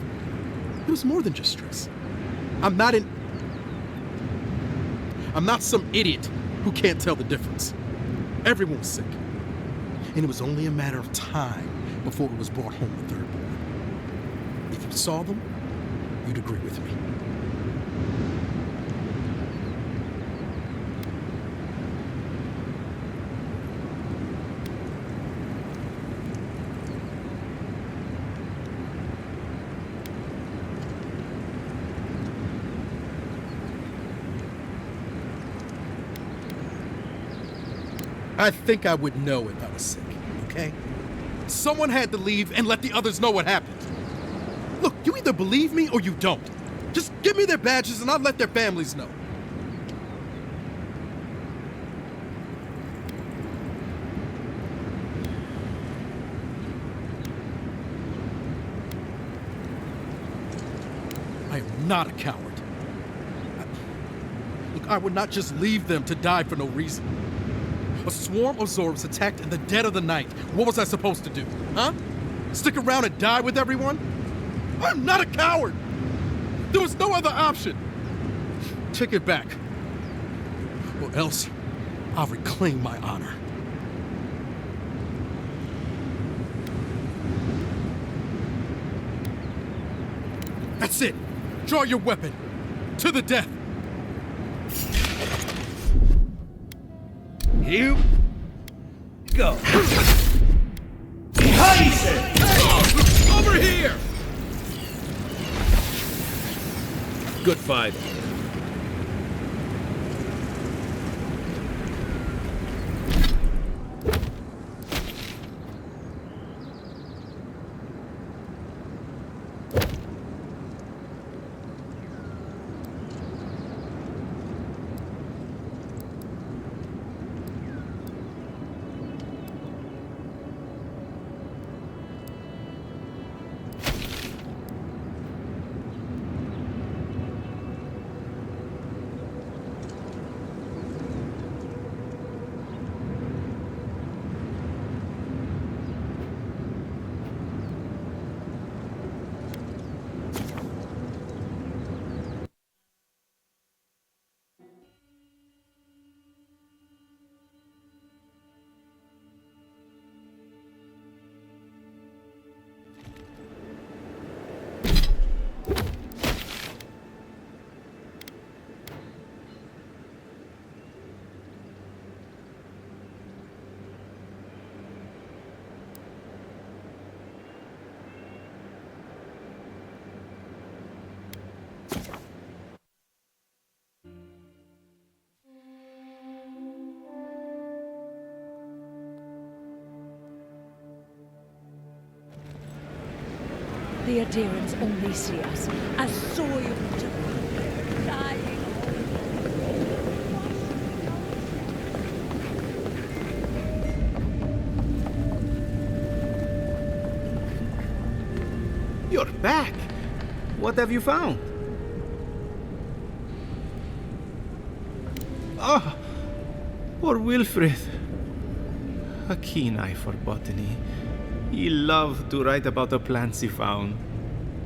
It was more than just stress. I'm not some idiot who can't tell the difference. Everyone was sick. And it was only a matter of time before it was brought home the third born. If you saw them, you'd agree with me. I think I would know if I was sick, okay? Someone had to leave and let the others know what happened. Look, you either believe me or you don't. Just give me their badges and I'll let their families know. I am not a coward. Look, I would not just leave them to die for no reason. A swarm of Zords attacked in the dead of the night. What was I supposed to do, huh? Stick around and die with everyone? I'm not a coward! There was no other option! Take it back. Or else, I'll reclaim my honor. That's it! Draw your weapon! To the death! You go. Behind you! Over here! Good fight. The adherents only see us as soiled debris, dying. You're back. What have you found? Ah, poor Wilfred. A keen eye for botany. He loved to write about the plants he found.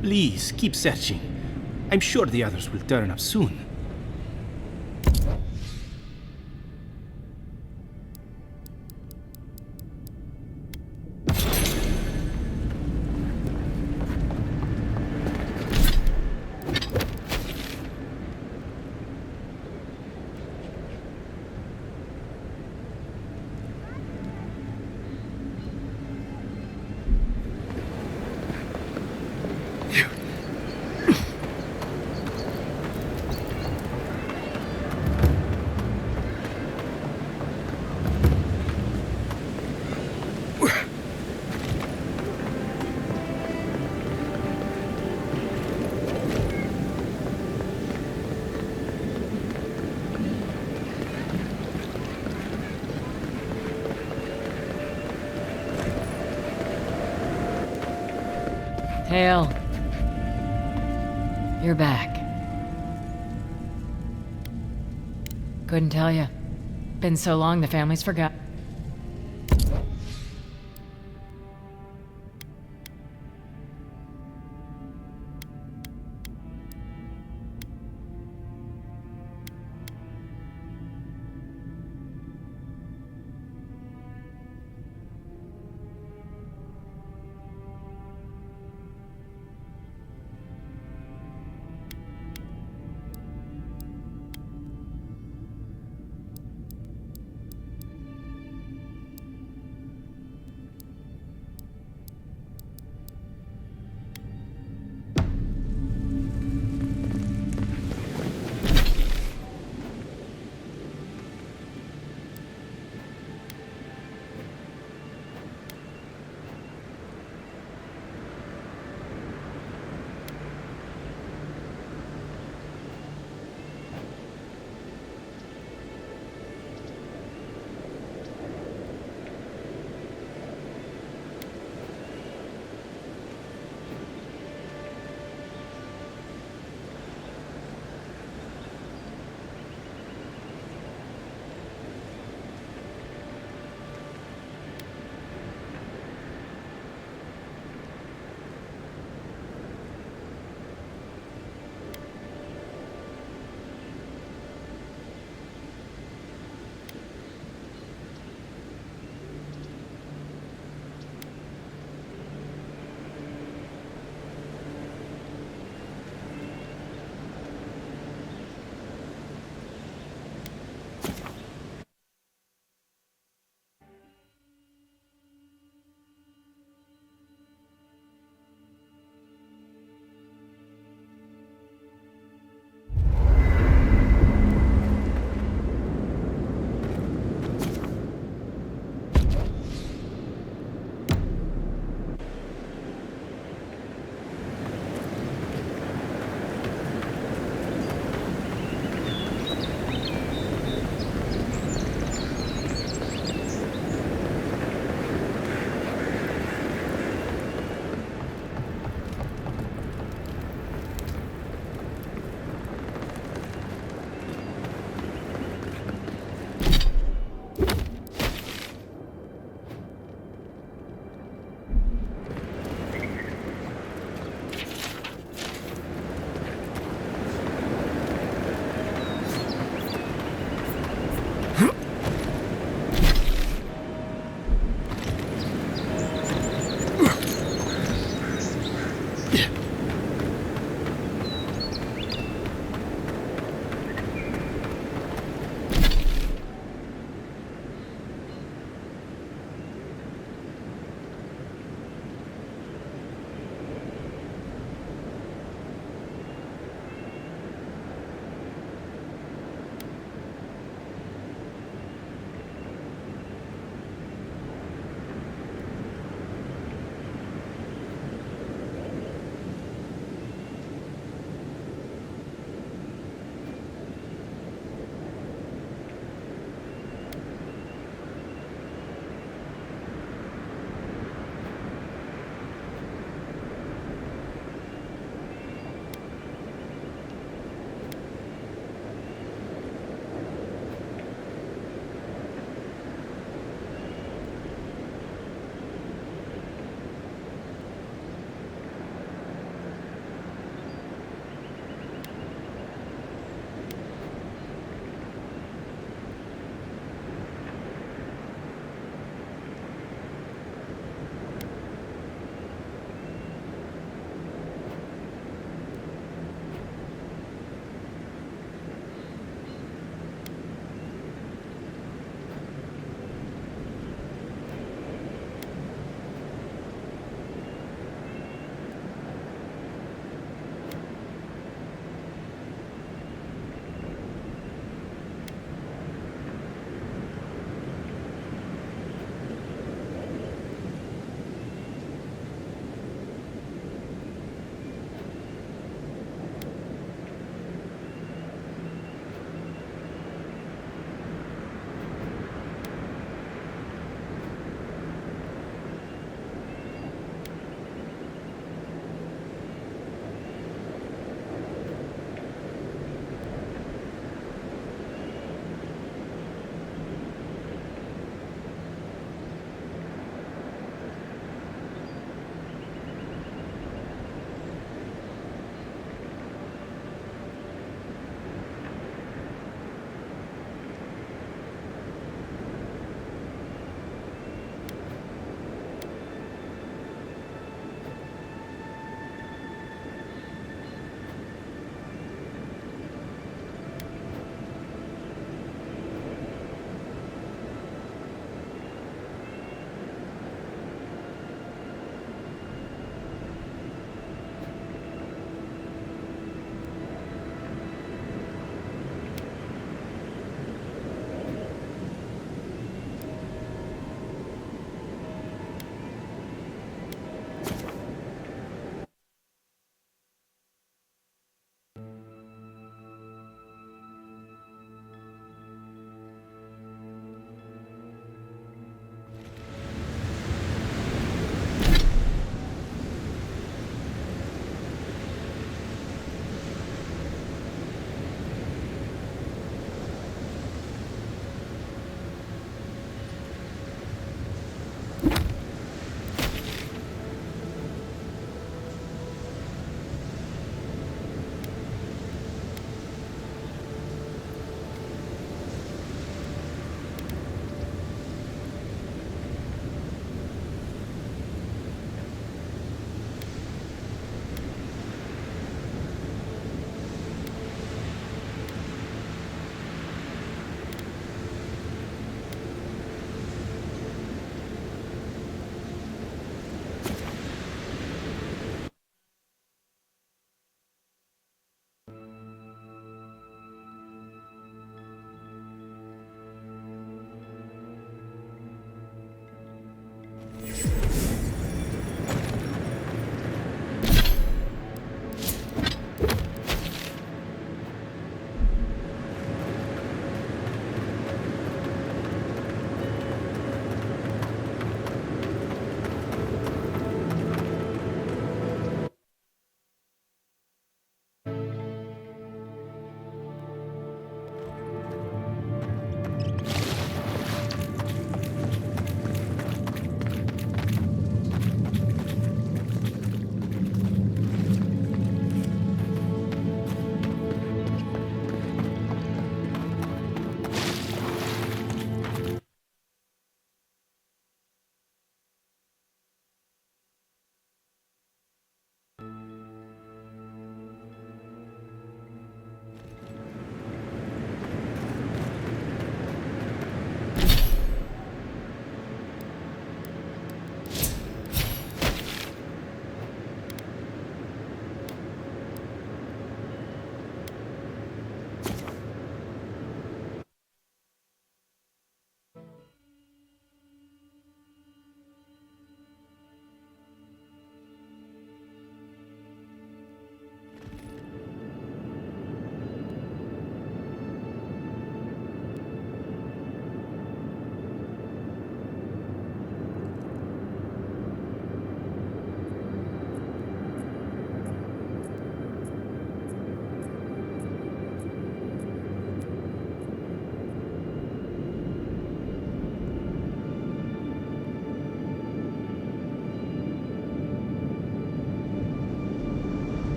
Please, keep searching. I'm sure the others will turn up soon. Hale. You're back. Couldn't tell you. Been so long the family's forgot.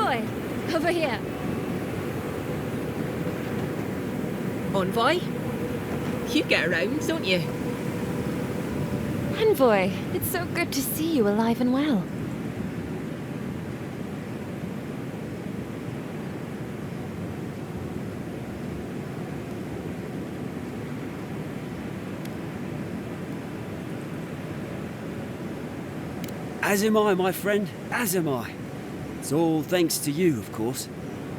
Envoy! Over here. Envoy? You get around, don't you? Envoy, it's so good to see you alive and well. As am I, my friend, as am I. It's all thanks to you, of course.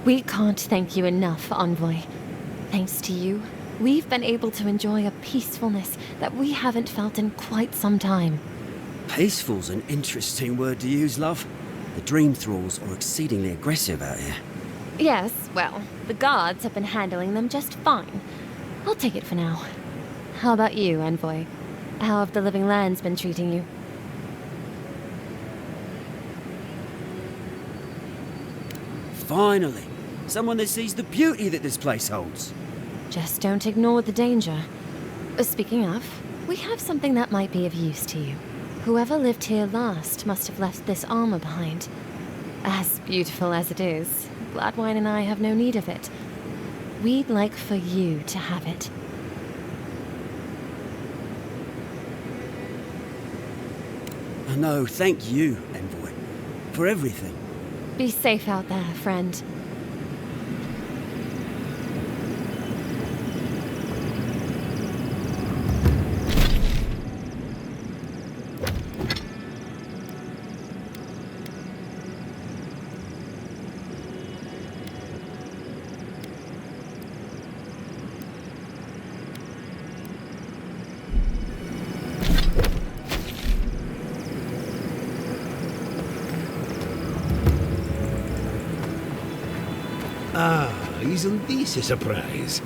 We can't thank you enough, Envoy. Thanks to you, we've been able to enjoy a peacefulness that we haven't felt in quite some time. Peaceful's an interesting word to use, love. The dream thralls are exceedingly aggressive out here. Yes, well, the guards have been handling them just fine. I'll take it for now. How about you, Envoy? How have the living lands been treating you? Finally, someone that sees the beauty that this place holds. Just don't ignore the danger. Speaking of, we have something that might be of use to you. Whoever lived here last must have left this armor behind. As beautiful as it is, Gladwine and I have no need of it. We'd like for you to have it. No, thank you, Envoy, for everything. Be safe out there, friend. Isn't this a surprise?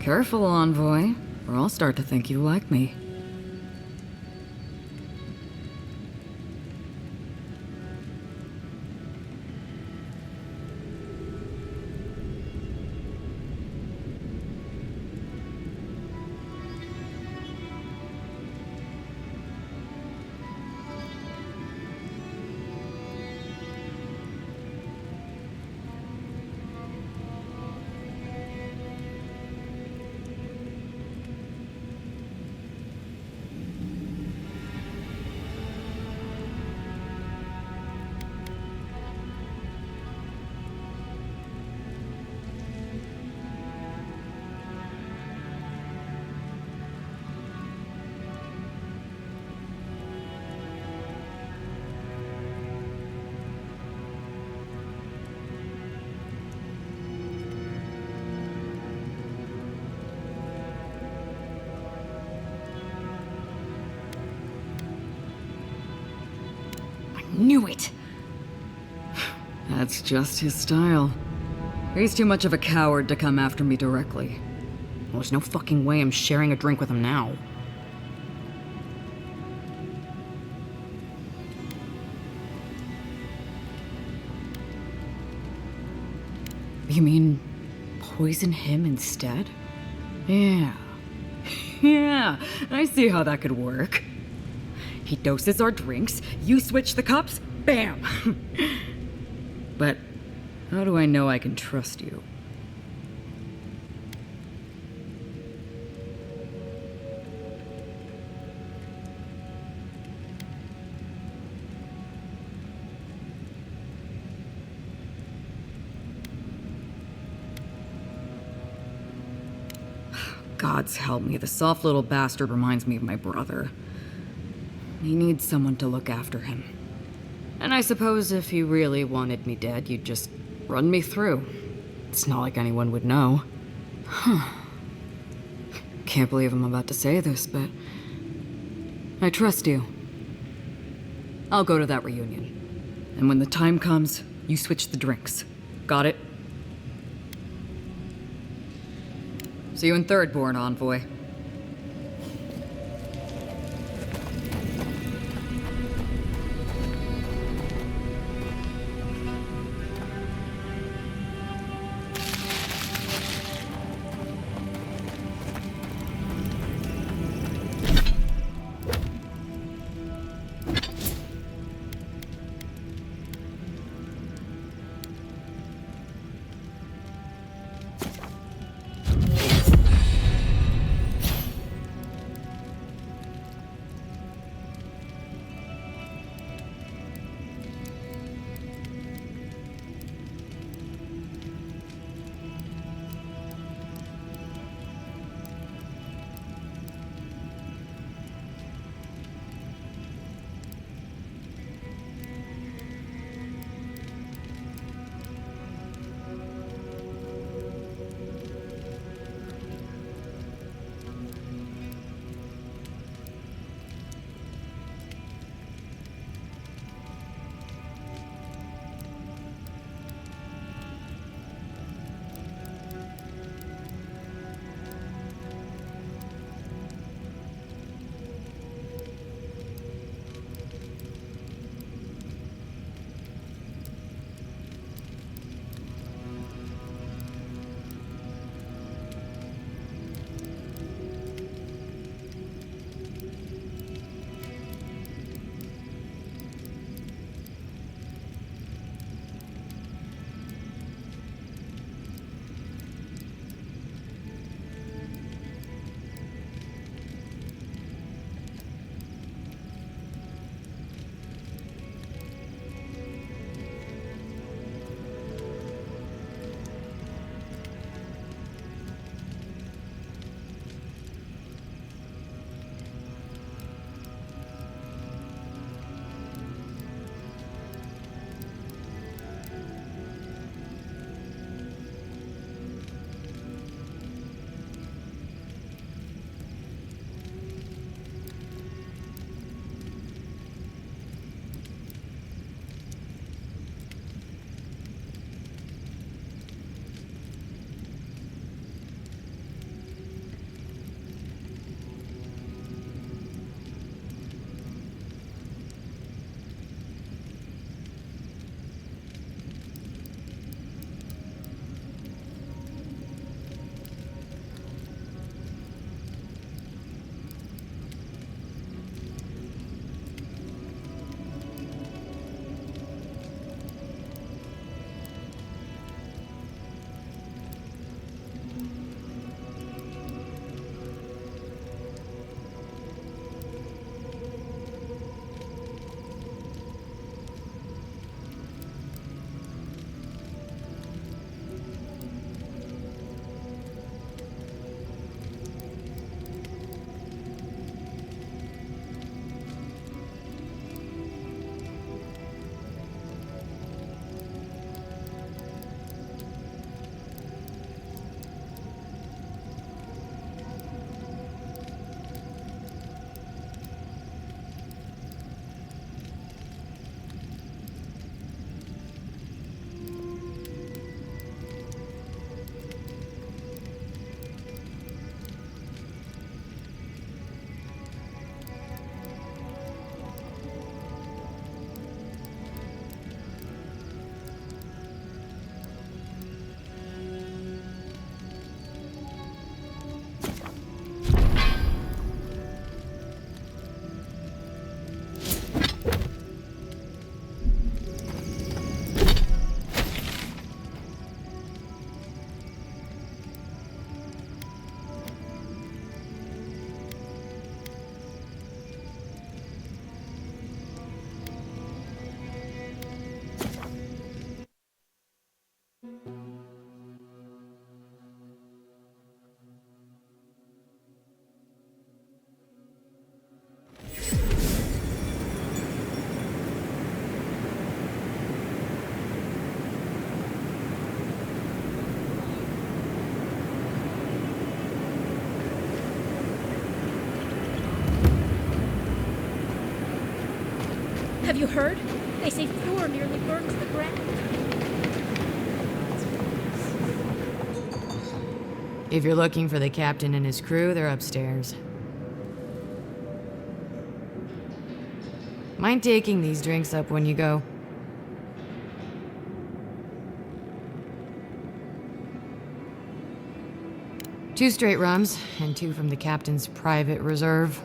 Careful, Envoy, or I'll start to think you like me. Knew it! That's just his style. He's too much of a coward to come after me directly. Well, there's no fucking way I'm sharing a drink with him now. You mean poison him instead? Yeah. Yeah, I see how that could work. He doses our drinks, you switch the cups, bam! But how do I know I can trust you? Gods help me, the soft little bastard reminds me of my brother. He needs someone to look after him. And I suppose if you really wanted me dead, you'd just run me through. It's not like anyone would know. Huh. Can't believe I'm about to say this, but I trust you. I'll go to that reunion. And when the time comes, you switch the drinks. Got it? See you in Thirdborn, Envoy. Have you heard? They say Thor nearly burned to the ground. If you're looking for the captain and his crew, they're upstairs. Mind taking these drinks up when you go? Two straight rums, and two from the captain's private reserve.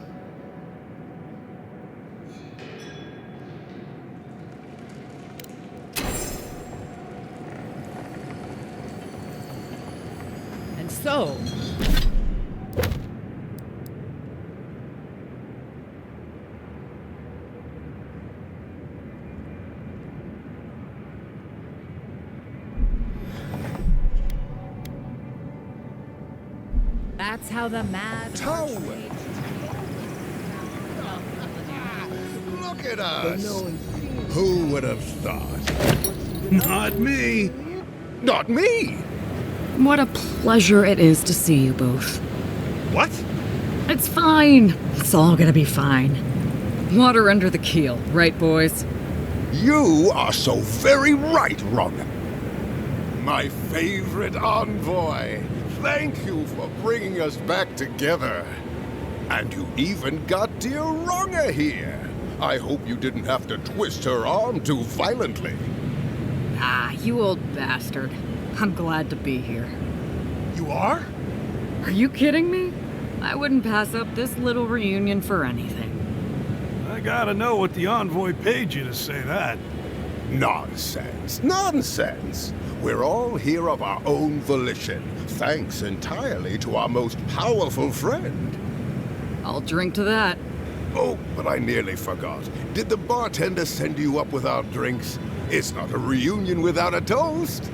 And so, That's how the mad... Look at us! Who would have thought? Not me! Not me! What a pleasure it is to see you both. What? It's fine. It's all gonna be fine. Water under the keel, right, boys? You are so very right, Ronga. My favorite envoy. Thank you for bringing us back together. And you even got dear Ronga here. I hope you didn't have to twist her arm too violently. Ah, you old bastard. I'm glad to be here. You are? Are you kidding me? I wouldn't pass up this little reunion for anything. I gotta know what the envoy paid you to say that. Nonsense. Nonsense. We're all here of our own volition, thanks entirely to our most powerful friend. I'll drink to that. Oh, but I nearly forgot. Did the bartender send you up without drinks? It's not a reunion without a toast.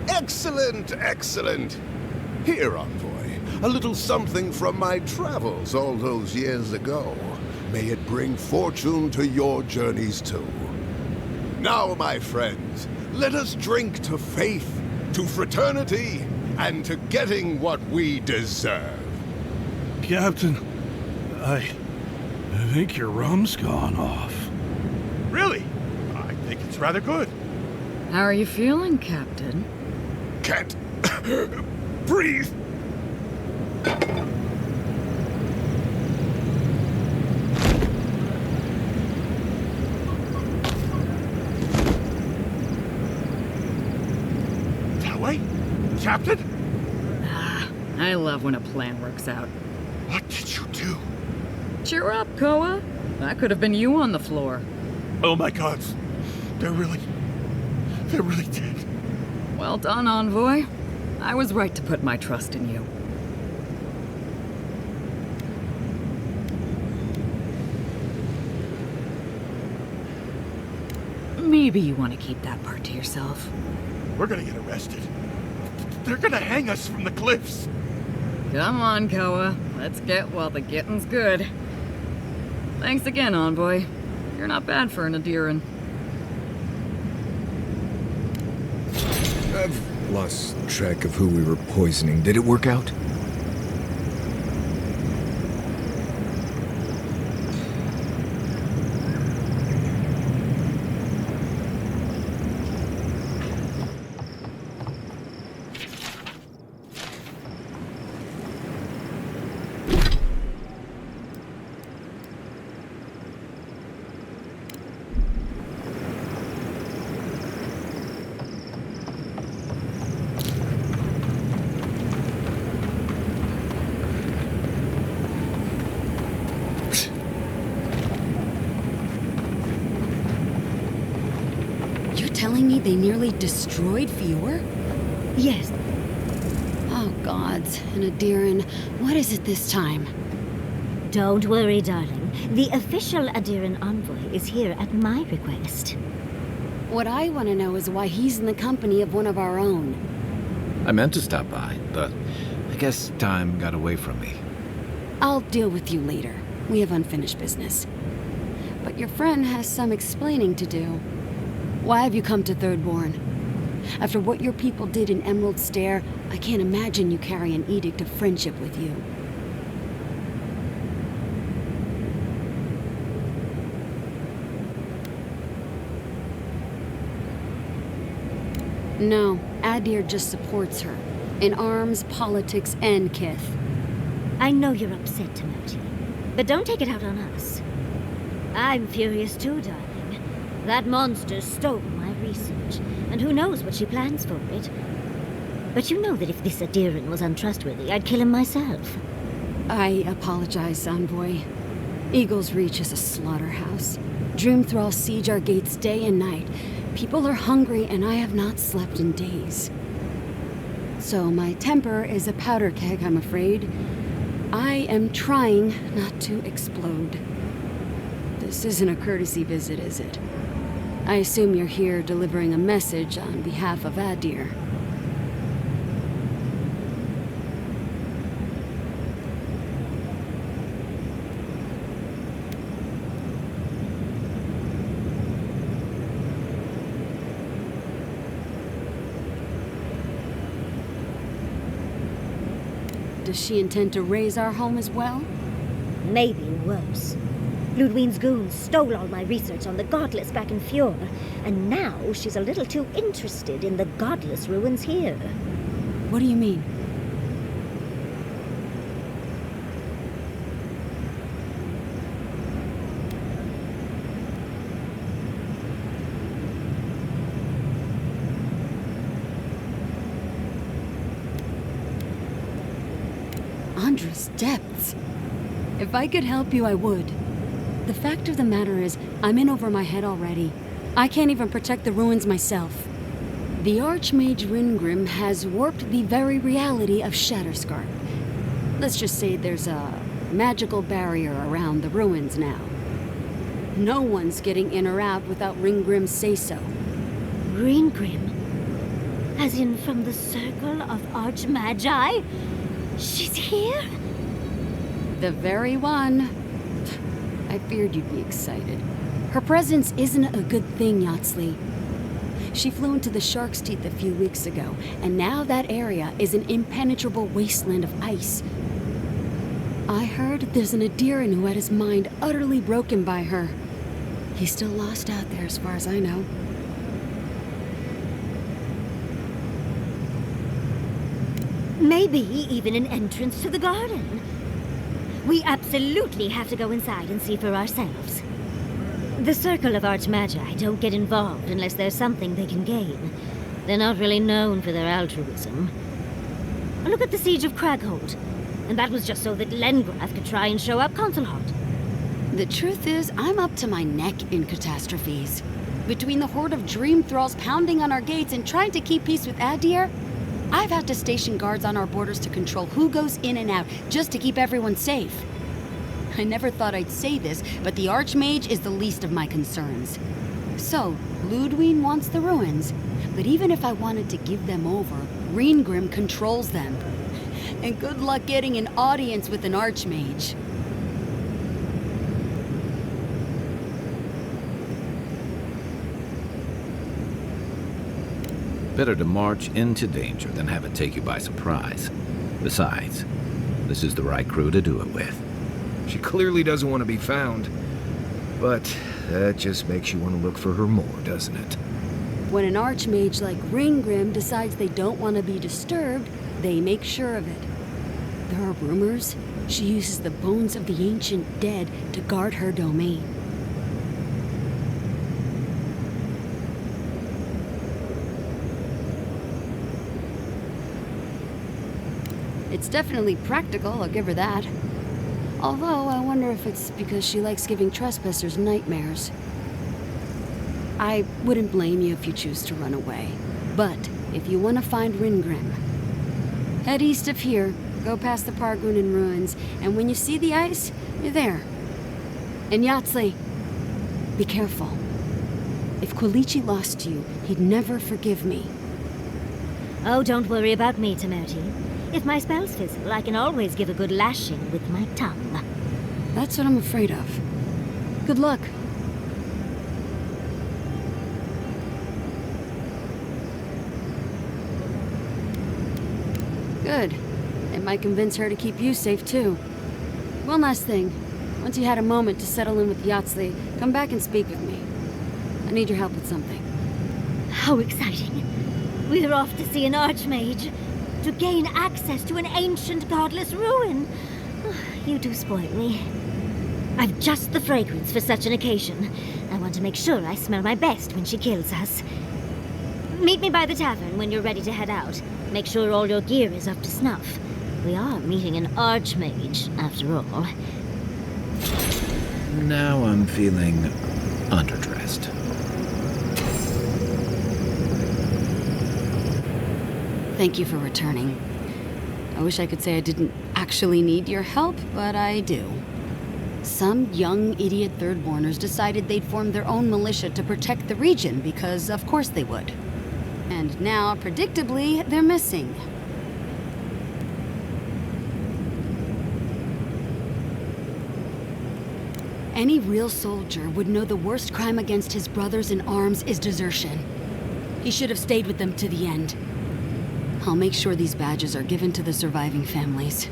Excellent, excellent. Here, envoy, a little something from my travels all those years ago. May it bring fortune to your journeys too. Now, my friends, let us drink to faith, to fraternity, and to getting what we deserve. Captain, I think your rum's gone off. Really? I think it's rather good. How are you feeling, Captain? Can't breathe. Captain? Ah, I love when a plan works out. What did you do? Cheer up, Koa. That could have been you on the floor. Oh my gods. They're really dead. Well done, Envoy. I was right to put my trust in you. Maybe you want to keep that part to yourself. We're gonna get arrested. They're gonna hang us from the cliffs. Come on, Koa. Let's get while the getting's good. Thanks again, Envoy. You're not bad for an Adiran. I've lost track of who we were poisoning. Did it work out? Telling me they nearly destroyed Fior? Yes. Oh, gods. And Adiran, what is it this time? Don't worry, darling. The official Adiran envoy is here at my request. What I want to know is why he's in the company of one of our own. I meant to stop by, but I guess time got away from me. I'll deal with you later. We have unfinished business. But your friend has some explaining to do. Why have you come to Thirdborn? After what your people did in Emerald Stair, I can't imagine you carry an edict of friendship with you. No, Adir just supports her. In arms, politics, and kith. I know you're upset, Timothy, but don't take it out on us. I'm furious too, darling. That monster stole my research, and who knows what she plans for it. But you know that if this Adiran was untrustworthy, I'd kill him myself. I apologize, Envoy. Eagle's Reach is a slaughterhouse. Dreamthralls siege our gates day and night. People are hungry, and I have not slept in days. So my temper is a powder keg, I'm afraid. I am trying not to explode. This isn't a courtesy visit, is it? I assume you're here delivering a message on behalf of Adir. Does she intend to raise our home as well? Maybe worse. Ludwine's goons stole all my research on the godless back in Fjord, and now she's a little too interested in the godless ruins here. What do you mean? Andra's depths. If I could help you, I would. The fact of the matter is, I'm in over my head already. I can't even protect the ruins myself. The Archmage Ringrim has warped the very reality of Shatterscarp. Let's just say there's a magical barrier around the ruins now. No one's getting in or out without Ringgrim's say-so. Ringgrim? As in from the Circle of Archmagi? She's here? The very one. I feared you'd be excited. Her presence isn't a good thing, Yatsley. She flew into the Shark's Teeth a few weeks ago, and now that area is an impenetrable wasteland of ice. I heard there's an Adiran who had his mind utterly broken by her. He's still lost out there as far as I know. Maybe even an entrance to the garden. We absolutely have to go inside and see for ourselves. The Circle of Archmagi don't get involved unless there's something they can gain. They're not really known for their altruism. Look at the Siege of Cragholt. And that was just so that Lengrath could try and show up Consulhot. The truth is, I'm up to my neck in catastrophes. Between the horde of dream thralls pounding on our gates and trying to keep peace with Adir, I've had to station guards on our borders to control who goes in and out, just to keep everyone safe. I never thought I'd say this, but the Archmage is the least of my concerns. So, Ludwine wants the ruins, but even if I wanted to give them over, Ringrim controls them. And good luck getting an audience with an Archmage. Better to march into danger than have it take you by surprise. Besides, this is the right crew to do it with. She clearly doesn't want to be found, but that just makes you want to look for her more, doesn't it? When an Archmage like Ringgrim decides they don't want to be disturbed, they make sure of it. There are rumors she uses the bones of the ancient dead to guard her domain. It's definitely practical, I'll give her that. Although, I wonder if it's because she likes giving trespassers nightmares. I wouldn't blame you if you choose to run away. But, if you want to find Ringgrim, head east of here, go past the Pargunan ruins, and when you see the ice, you're there. And Yatsley, be careful. If Quilichi lost you, he'd never forgive me. Oh, don't worry about me, Timoti. If my spells fizzle, I can always give a good lashing with my tongue. That's what I'm afraid of. Good luck. Good. It might convince her to keep you safe, too. One last thing. Once you had a moment to settle in with Yatsley, come back and speak with me. I need your help with something. How exciting. We're off to see an archmage. To gain access to an ancient godless ruin. You do spoil me. I've just the fragrance for such an occasion. I want to make sure I smell my best when she kills us. Meet me by the tavern when you're ready to head out. Make sure all your gear is up to snuff. We are meeting an archmage, after all. Now I'm feeling underdressed. Thank you for returning. I wish I could say I didn't actually need your help, but I do. Some young idiot thirdborners decided they'd form their own militia to protect the region because of course they would. And now, predictably, they're missing. Any real soldier would know the worst crime against his brothers in arms is desertion. He should have stayed with them to the end. I'll make sure these badges are given to the surviving families.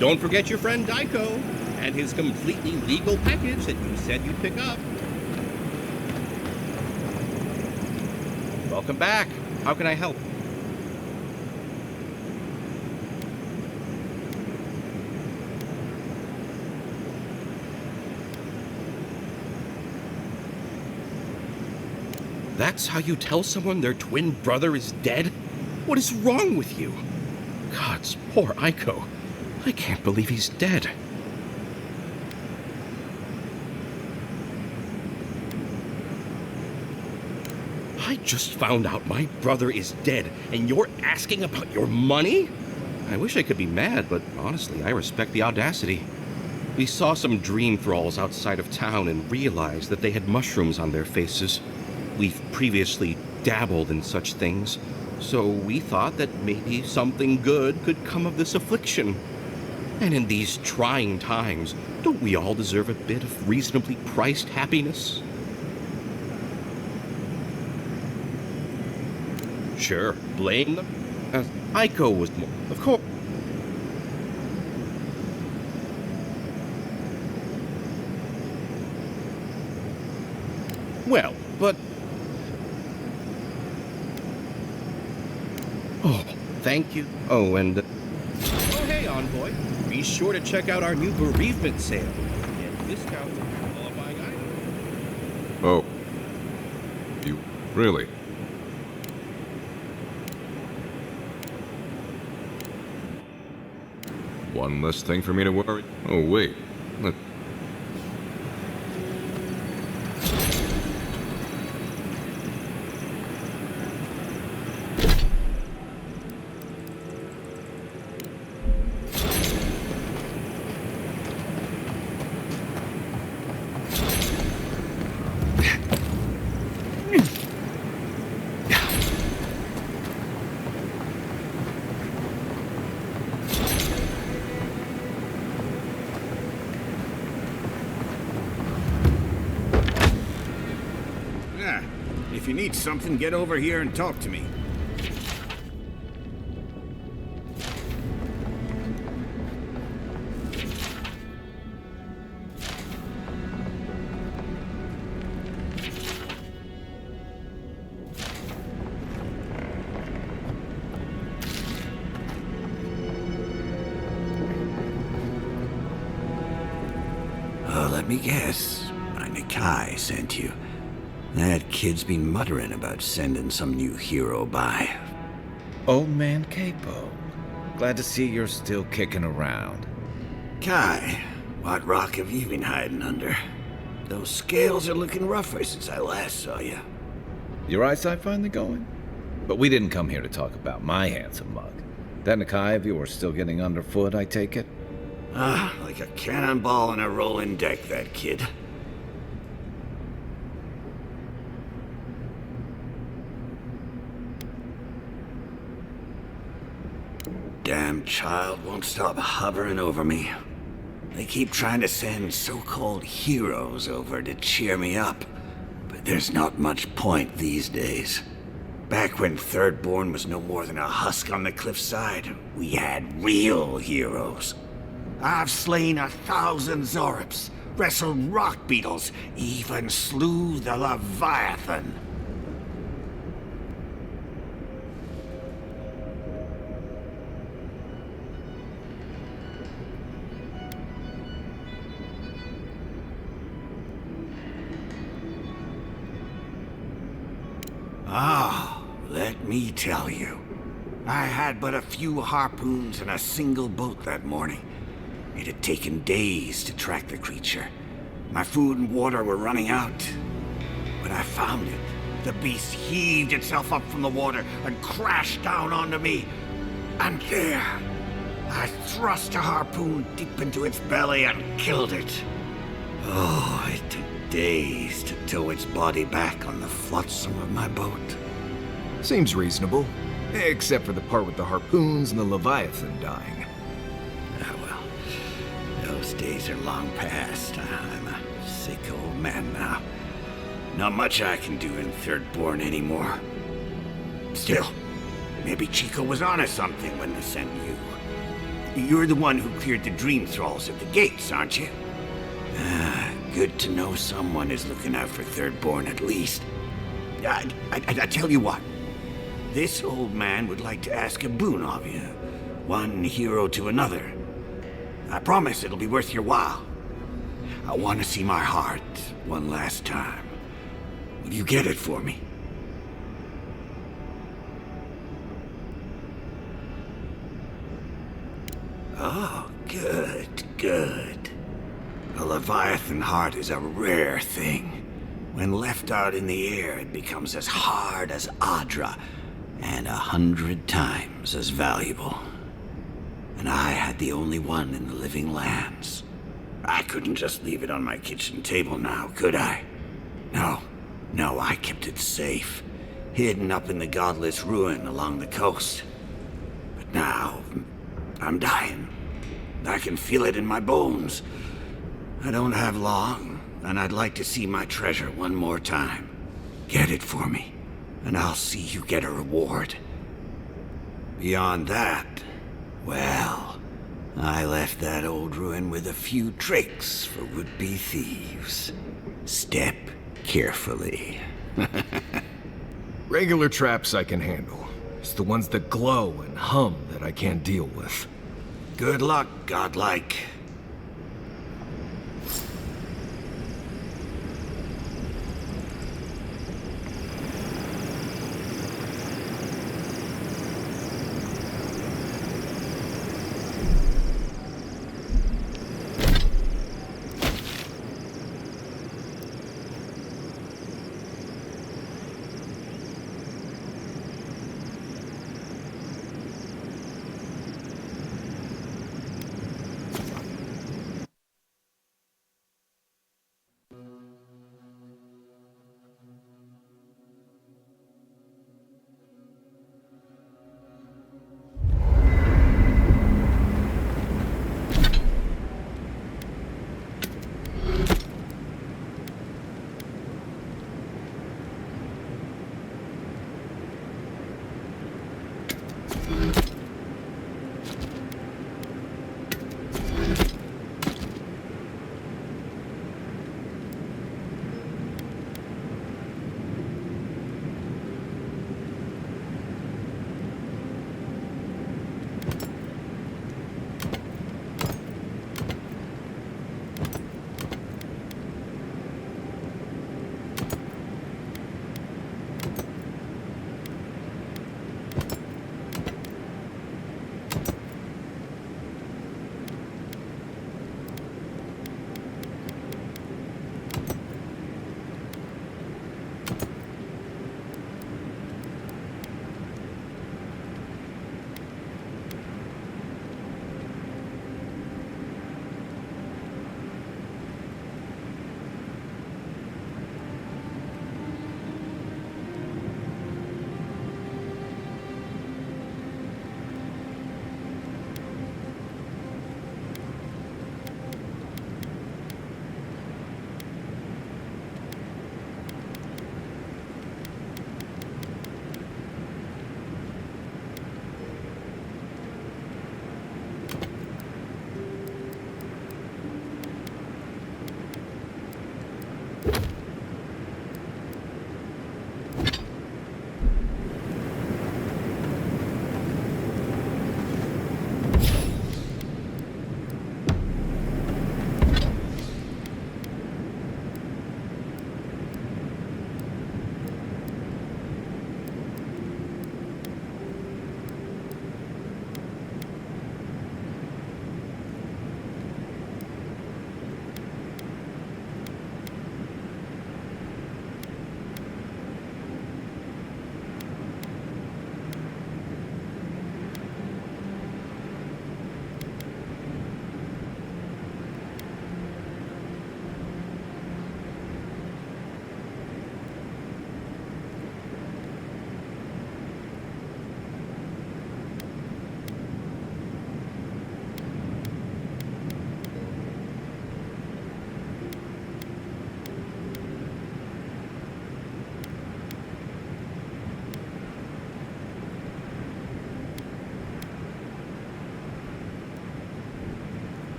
Don't forget your friend Daiko and his completely legal package that you said you'd pick up. Welcome back. How can I help? That's how you tell someone their twin brother is dead? What is wrong with you? Gods, poor Aiko. I can't believe he's dead. I just found out my brother is dead, and you're asking about your money? I wish I could be mad, but honestly, I respect the audacity. We saw some dream thralls outside of town and realized that they had mushrooms on their faces. We've previously dabbled in such things, so we thought that maybe something good could come of this affliction. And in these trying times, don't we all deserve a bit of reasonably priced happiness? Sure, blame them. Aiko was more, of course. Well, but... Oh, thank you. Oh, and... Oh, hey, Envoy. Be sure to check out our new bereavement sale. Get discounts on qualifying items. Oh. You really? One less thing for me to worry. Oh, wait. If you need something, get over here and talk to me. Let me guess. My Nikai sent you. That kid's been muttering about sending some new hero by. Old man Capo. Glad to see you're still kicking around. Kai, what rock have you been hiding under? Those scales are looking rougher since I last saw you. Your eyesight finally going? But we didn't come here to talk about my handsome mug. That Nakai of yours still getting underfoot, I take it? Like a cannonball in a rolling deck, that kid. Damn child won't stop hovering over me. They keep trying to send so-called heroes over to cheer me up, but there's not much point these days. Back when Thirdborn was no more than a husk on the cliffside, we had real heroes. I've slain 1,000 Zorops, wrestled rock beetles, even slew the Leviathan. Let me tell you, I had but a few harpoons and a single boat that morning. It had taken days to track the creature. My food and water were running out. When I found it, the beast heaved itself up from the water and crashed down onto me. And there, I thrust a harpoon deep into its belly and killed it. Oh, it took days to tow its body back on the flotsam of my boat. Seems reasonable. Except for the part with the harpoons and the Leviathan dying. Ah, well, those days are long past. I'm a sick old man now. Not much I can do in Thirdborn anymore. Still, maybe Chico was onto something when they sent you. You're the one who cleared the dream thralls at the gates, aren't you? Good to know someone is looking out for Thirdborn at least. I tell you what. This old man would like to ask a boon of you. One hero to another. I promise it'll be worth your while. I want to see my heart one last time. Will you get it for me? Oh, good. A Leviathan heart is a rare thing. When left out in the air, it becomes as hard as Adra, and 100 times as valuable. And I had the only one in the living lands. I couldn't just leave it on my kitchen table now, could I? No, I kept it safe, hidden up in the godless ruin along the coast. But now, I'm dying. I can feel it in my bones. I don't have long, and I'd like to see my treasure one more time. Get it for me, and I'll see you get a reward. Beyond that, well, I left that old ruin with a few tricks for would-be thieves. Step carefully. Regular traps I can handle. It's the ones that glow and hum that I can't deal with. Good luck, godlike.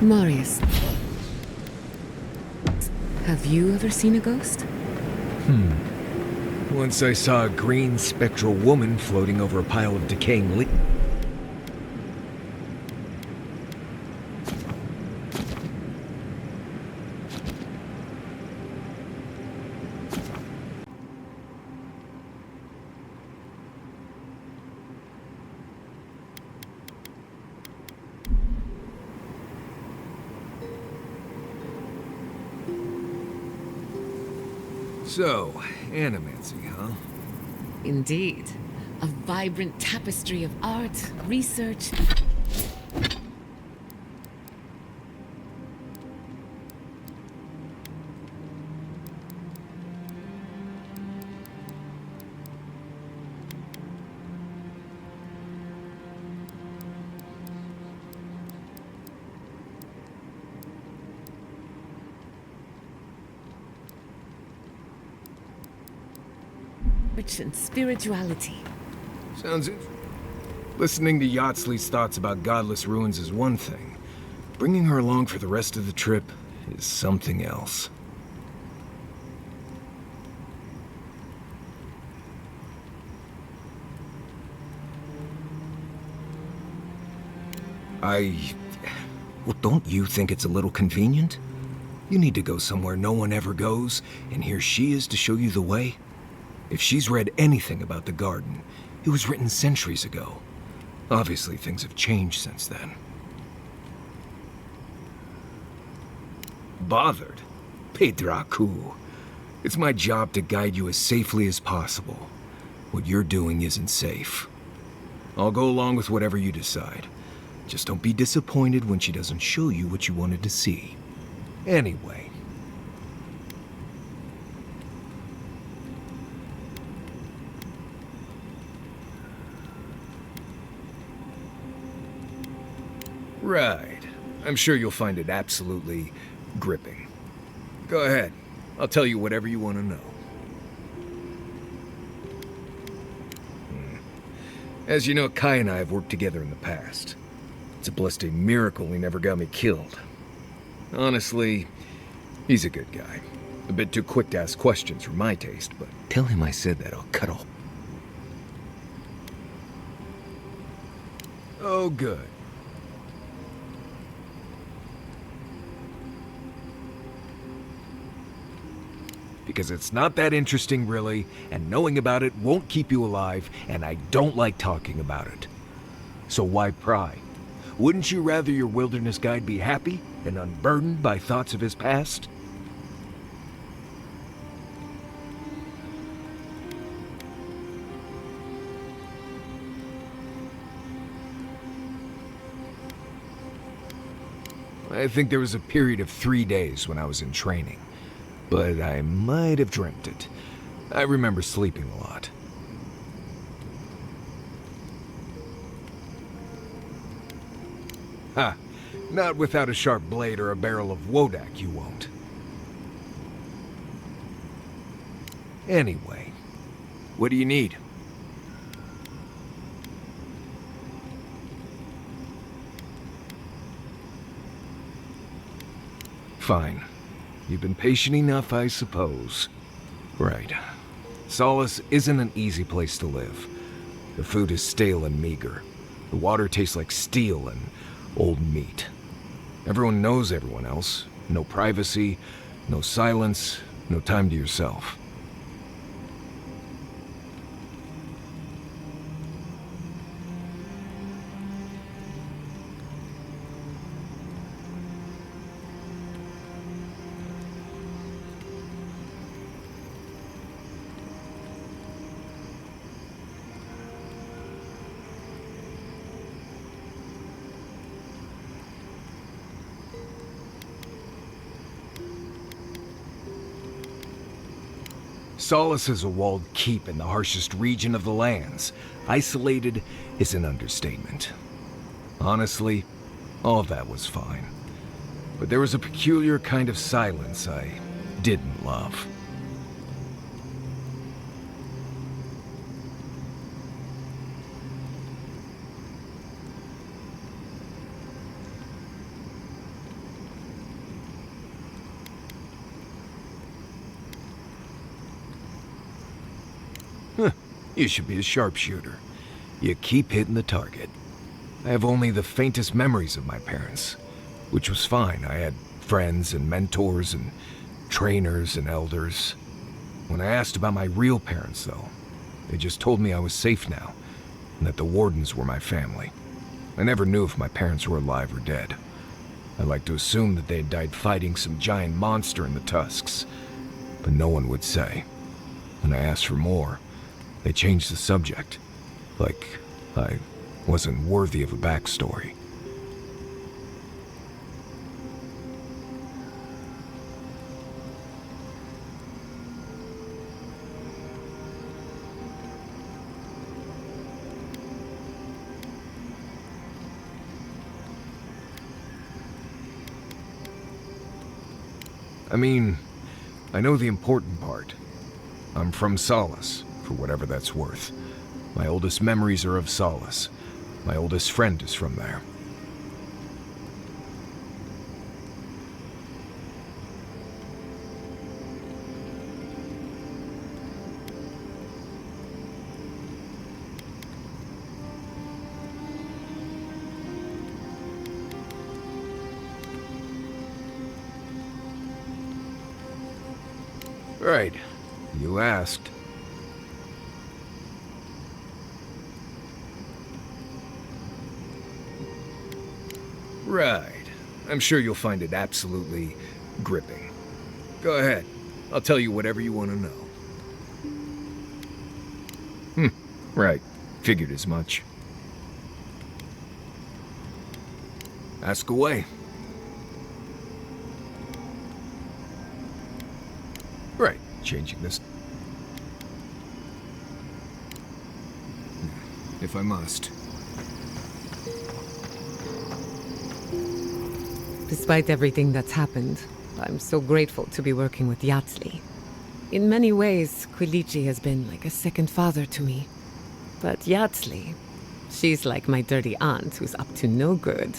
Marius, have you ever seen a ghost? Once I saw a green spectral woman floating over a pile of decaying leaves. So, animancy, huh? Indeed. A vibrant tapestry of art, research. And spirituality. Sounds it. Listening to Yatsley's thoughts about godless ruins is one thing. Bringing her along for the rest of the trip is something else. Well, don't you think it's a little convenient? You need to go somewhere no one ever goes, and here she is to show you the way? If she's read anything about the garden, it was written centuries ago. Obviously, things have changed since then. Bothered? Pedraku. It's my job to guide you as safely as possible. What you're doing isn't safe. I'll go along with whatever you decide. Just don't be disappointed when she doesn't show you what you wanted to see. Anyway. Right. I'm sure you'll find it absolutely gripping. Go ahead. I'll tell you whatever you want to know. As you know, Kai and I have worked together in the past. It's a blessed miracle he never got me killed. Honestly, he's a good guy. A bit too quick to ask questions for my taste, but tell him I said that I'll cut off. Oh, good. Because it's not that interesting, really, and knowing about it won't keep you alive, and I don't like talking about it. So why pry? Wouldn't you rather your wilderness guide be happy and unburdened by thoughts of his past? I think there was a period of 3 days when I was in training. But I might have dreamt it. I remember sleeping a lot. Ha! Not without a sharp blade or a barrel of Wodak, you won't. Anyway, what do you need? Fine. You've been patient enough, I suppose. Right. Solace isn't an easy place to live. The food is stale and meager. The water tastes like steel and old meat. Everyone knows everyone else. No privacy, no silence, no time to yourself. Solace is a walled keep in the harshest region of the lands. Isolated is an understatement. Honestly, all of that was fine. But there was a peculiar kind of silence I didn't love. You should be a sharpshooter. You keep hitting the target. I have only the faintest memories of my parents, which was fine. I had friends and mentors and trainers and elders. When I asked about my real parents, though, they just told me I was safe now, and that the Wardens were my family. I never knew if my parents were alive or dead. I like to assume that they had died fighting some giant monster in the Tusks, but no one would say. When I asked for more, they changed the subject, like I wasn't worthy of a backstory. I mean, I know the important part. I'm from Solace, for whatever that's worth. My oldest memories are of Solace. My oldest friend is from there. Right. You asked. Right. I'm sure you'll find it absolutely gripping. Go ahead. I'll tell you whatever you want to know. Right. Figured as much. Ask away. Right. Changing this. If I must. Despite everything that's happened, I'm so grateful to be working with Yatsli. In many ways, Quilichi has been like a second father to me. But Yatsli, she's like my dirty aunt who's up to no good.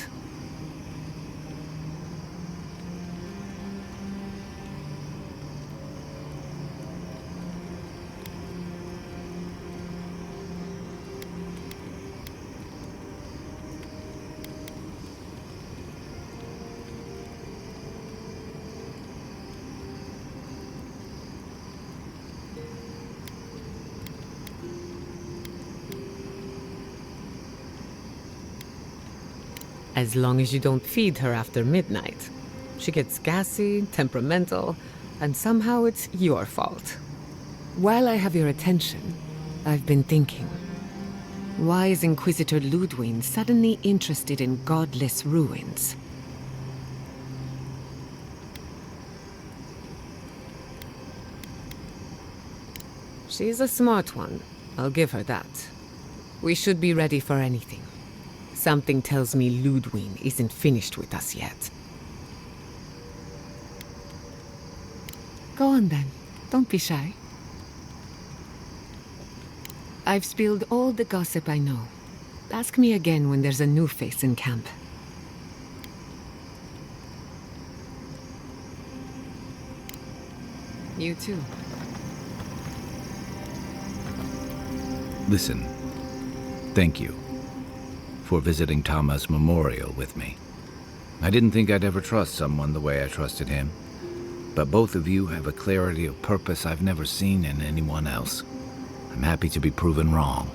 As long as you don't feed her after midnight. She gets gassy, temperamental, and somehow it's your fault. While I have your attention, I've been thinking. Why is Inquisitor Ludwig suddenly interested in godless ruins? She's a smart one. I'll give her that. We should be ready for anything. Something tells me Ludwig isn't finished with us yet. Go on then. Don't be shy. I've spilled all the gossip I know. Ask me again when there's a new face in camp. You too. Listen, thank you for visiting Tama's memorial with me. I didn't think I'd ever trust someone the way I trusted him, but both of you have a clarity of purpose I've never seen in anyone else. I'm happy to be proven wrong.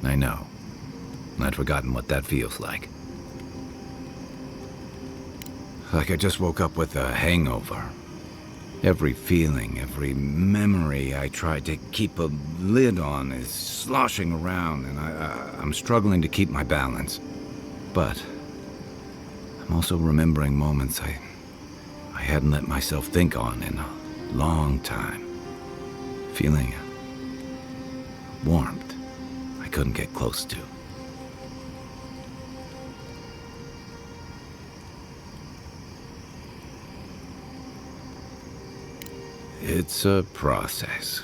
I know. I'd forgotten what that feels like. Like I just woke up with a hangover. Every feeling, every memory I tried to keep a lid on is sloshing around, and I'm struggling to keep my balance. But I'm also remembering moments I hadn't let myself think on in a long time. Feeling warmth I couldn't get close to. It's a process.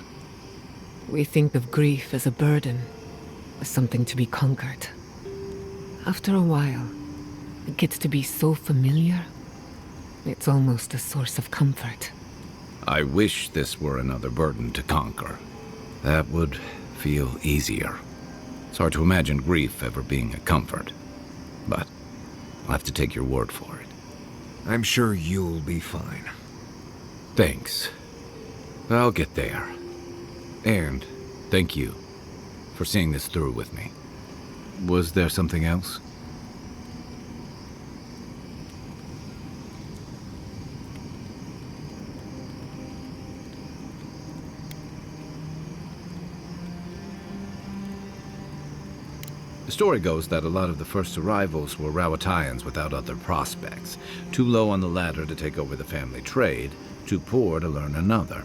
We think of grief as a burden, something to be conquered. After a while, it gets to be so familiar, it's almost a source of comfort. I wish this were another burden to conquer. That would feel easier. It's hard to imagine grief ever being a comfort, but I'll have to take your word for it. I'm sure you'll be fine. Thanks. I'll get there. And thank you for seeing this through with me. Was there something else? The story goes that a lot of the first arrivals were Rawatayans without other prospects, too low on the ladder to take over the family trade, too poor to learn another.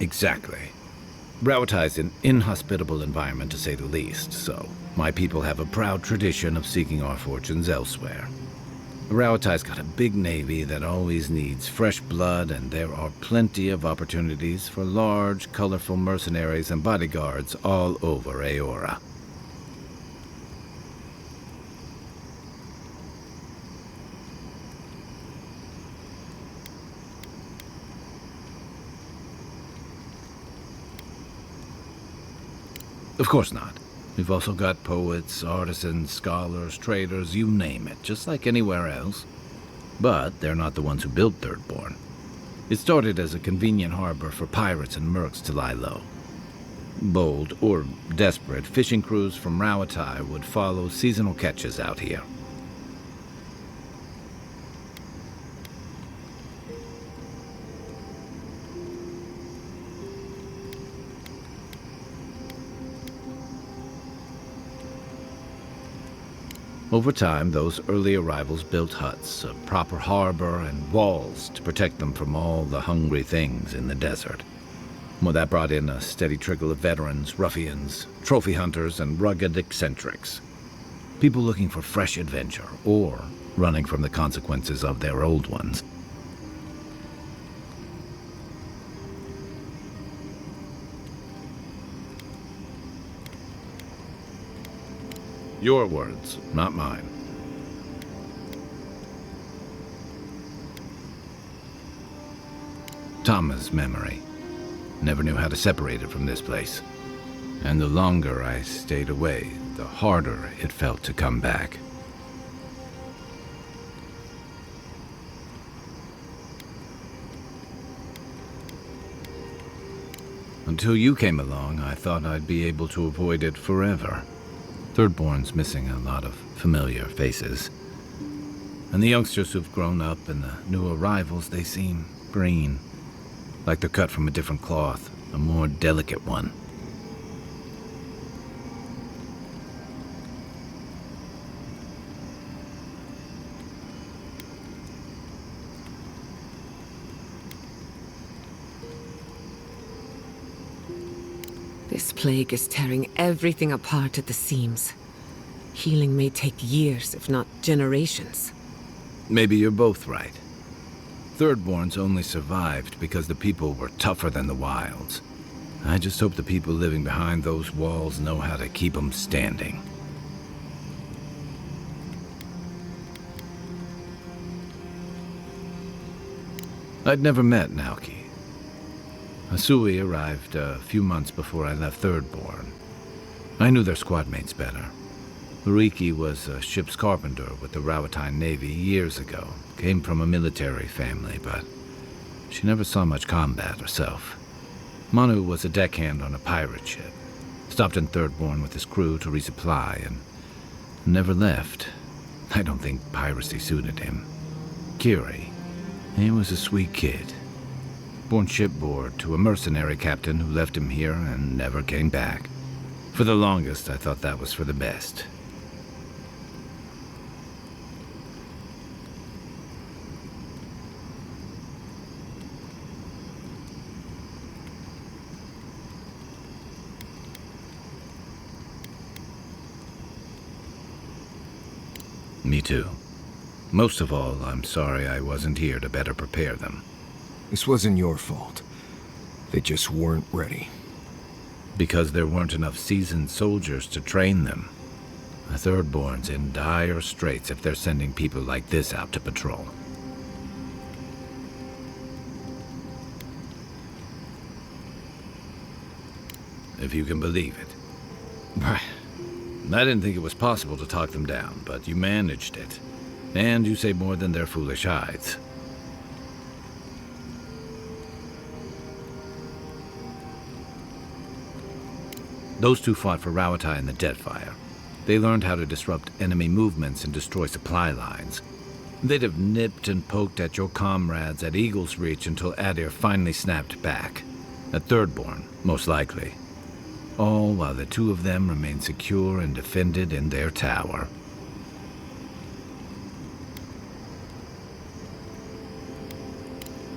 Exactly. Rawatai is an inhospitable environment, to say the least, so my people have a proud tradition of seeking our fortunes elsewhere. Rawatai's got a big navy that always needs fresh blood, and there are plenty of opportunities for large, colorful mercenaries and bodyguards all over Aora. Of course not. We've also got poets, artisans, scholars, traders, you name it, just like anywhere else. But they're not the ones who built Thirdborn. It started as a convenient harbor for pirates and mercs to lie low. Bold, or desperate, fishing crews from Rawatai would follow seasonal catches out here. Over time, those early arrivals built huts, a proper harbor, and walls to protect them from all the hungry things in the desert. Well, that brought in a steady trickle of veterans, ruffians, trophy hunters, and rugged eccentrics. People looking for fresh adventure, or running from the consequences of their old ones. Your words, not mine. Tama's memory. Never knew how to separate it from this place. And the longer I stayed away, the harder it felt to come back. Until you came along, I thought I'd be able to avoid it forever. Thirdborn's missing a lot of familiar faces. And the youngsters who've grown up and the new arrivals, they seem green. Like they're cut from a different cloth, a more delicate one. This plague is tearing everything apart at the seams. Healing may take years, if not generations. Maybe you're both right. Thirdborns only survived because the people were tougher than the wilds. I just hope the people living behind those walls know how to keep them standing. I'd never met Naoki. Asui arrived a few months before I left Thirdborn. I knew their squad mates better. Uriki was a ship's carpenter with the Rawatai Navy years ago. Came from a military family, but she never saw much combat herself. Manu was a deckhand on a pirate ship. Stopped in Thirdborn with his crew to resupply and never left. I don't think piracy suited him. Kiri, he was a sweet kid. Born shipboard to a mercenary captain who left him here and never came back. For the longest, I thought that was for the best. Me too. Most of all, I'm sorry I wasn't here to better prepare them. This wasn't your fault. They just weren't ready. Because there weren't enough seasoned soldiers to train them. The Thirdborn's in dire straits if they're sending people like this out to patrol. If you can believe it. I didn't think it was possible to talk them down, but you managed it. And you say more than their foolish hides. Those two fought for Rawatai in the Deadfire. They learned how to disrupt enemy movements and destroy supply lines. They'd have nipped and poked at your comrades at Eagle's Reach until Adir finally snapped back. At Thirdborn, most likely. All while the two of them remained secure and defended in their tower.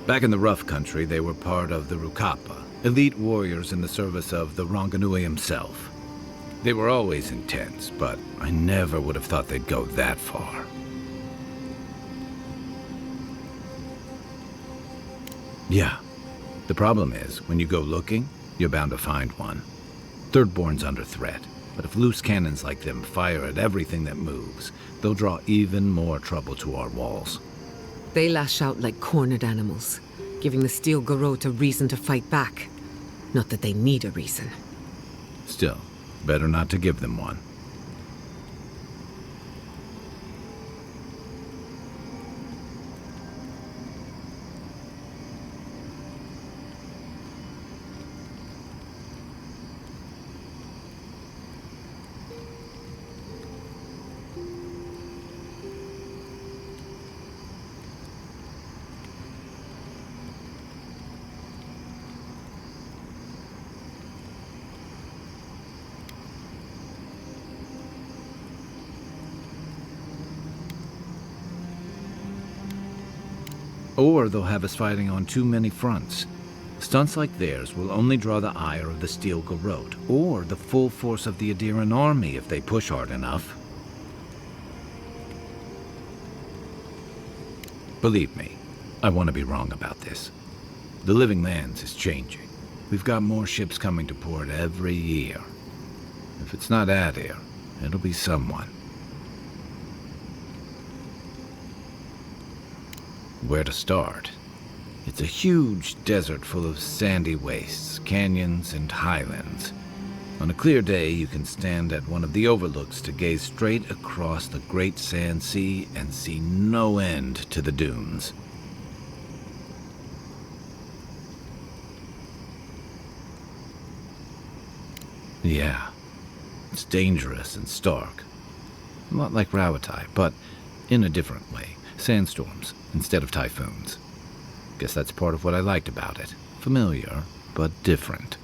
Back in the Rough Country, they were part of the Rukapa, elite warriors in the service of the Ronganui himself. They were always intense, but I never would have thought they'd go that far. Yeah. The problem is, when you go looking, you're bound to find one. Thirdborn's under threat, but if loose cannons like them fire at everything that moves, they'll draw even more trouble to our walls. They lash out like cornered animals, giving the Steel Garrote a reason to fight back. Not that they need a reason. Still, better not to give them one. Or they'll have us fighting on too many fronts. Stunts like theirs will only draw the ire of the Steel Garrote, or the full force of the Adiran army if they push hard enough. Believe me, I want to be wrong about this. The Living Lands is changing. We've got more ships coming to port every year. If it's not Adir, it'll be someone. Where to start? It's a huge desert full of sandy wastes, canyons, and highlands. On a clear day, you can stand at one of the overlooks to gaze straight across the Great Sand Sea and see no end to the dunes. Yeah, it's dangerous and stark. A lot like Rawatai, but in a different way. Sandstorms instead of typhoons. Guess that's part of what I liked about it. Familiar, but different.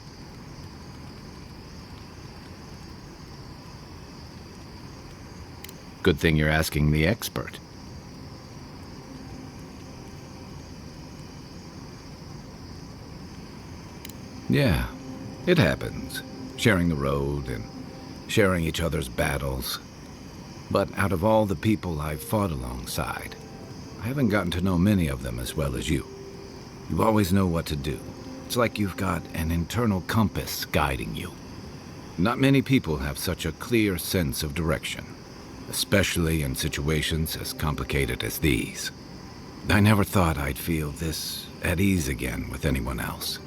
Good thing you're asking the expert. Yeah, it happens. Sharing the road and sharing each other's battles. But out of all the people I've fought alongside, I haven't gotten to know many of them as well as you. You always know what to do. It's like you've got an internal compass guiding you. Not many people have such a clear sense of direction, especially in situations as complicated as these. I never thought I'd feel this at ease again with anyone else,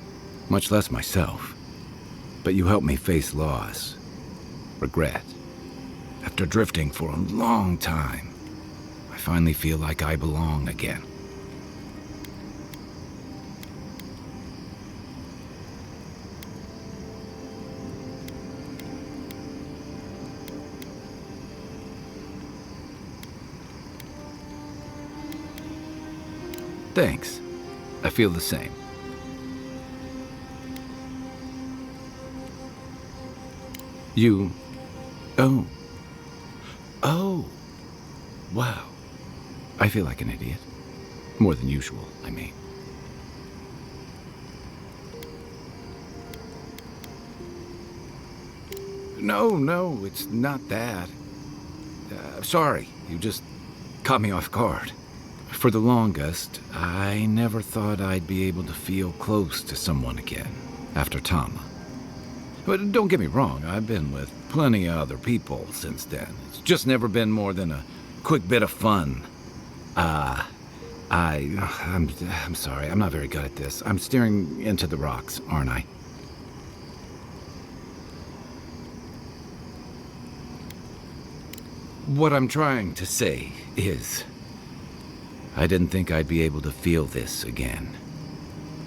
much less myself. But you helped me face loss, regret. After drifting for a long time, I finally feel like I belong again. Thanks. I feel the same. You... Oh. Oh. Wow. I feel like an idiot. More than usual, I mean. No, it's not that. Sorry, You just caught me off guard. For the longest, I never thought I'd be able to feel close to someone again after Tama. But don't get me wrong, I've been with plenty of other people since then. It's just never been more than a quick bit of fun. I'm sorry, I'm not very good at this. I'm staring into the rocks, aren't I? What I'm trying to say is, I didn't think I'd be able to feel this again.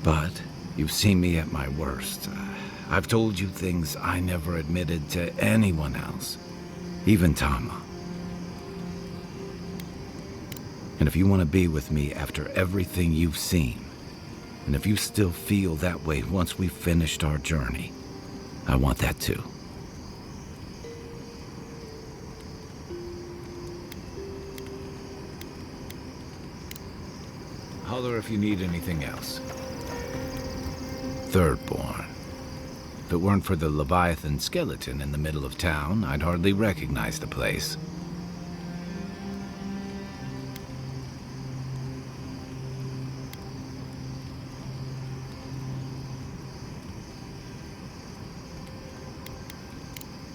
But you've seen me at my worst. I've told you things I never admitted to anyone else, even Tama. And if you want to be with me after everything you've seen, and if you still feel that way once we've finished our journey, I want that too. Holler if you need anything else. Thirdborn. If it weren't for the Leviathan skeleton in the middle of town, I'd hardly recognize the place.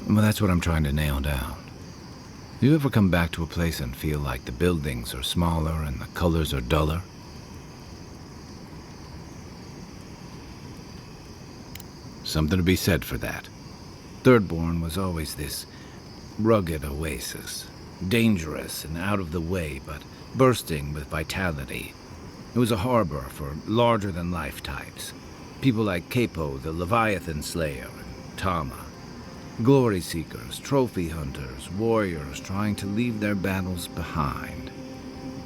Well, that's what I'm trying to nail down. You ever come back to a place and feel like the buildings are smaller and the colors are duller? Something to be said for that. Thirdborn was always this rugged oasis. Dangerous and out of the way, but bursting with vitality. It was a harbor for larger-than-life types. People like Capo, the Leviathan Slayer, and Tama. Glory seekers, trophy hunters, warriors trying to leave their battles behind.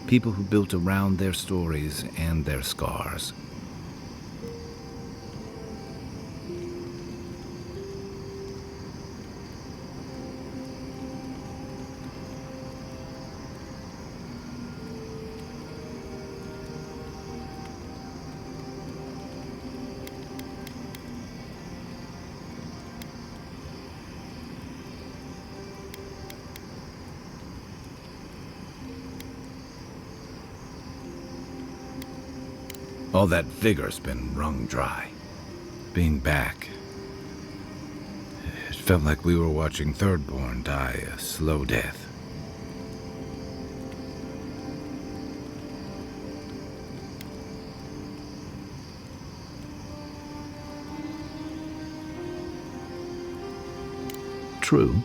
People who built around their stories and their scars. All that vigor's been wrung dry. Being back, it felt like we were watching Thirdborn die a slow death. True.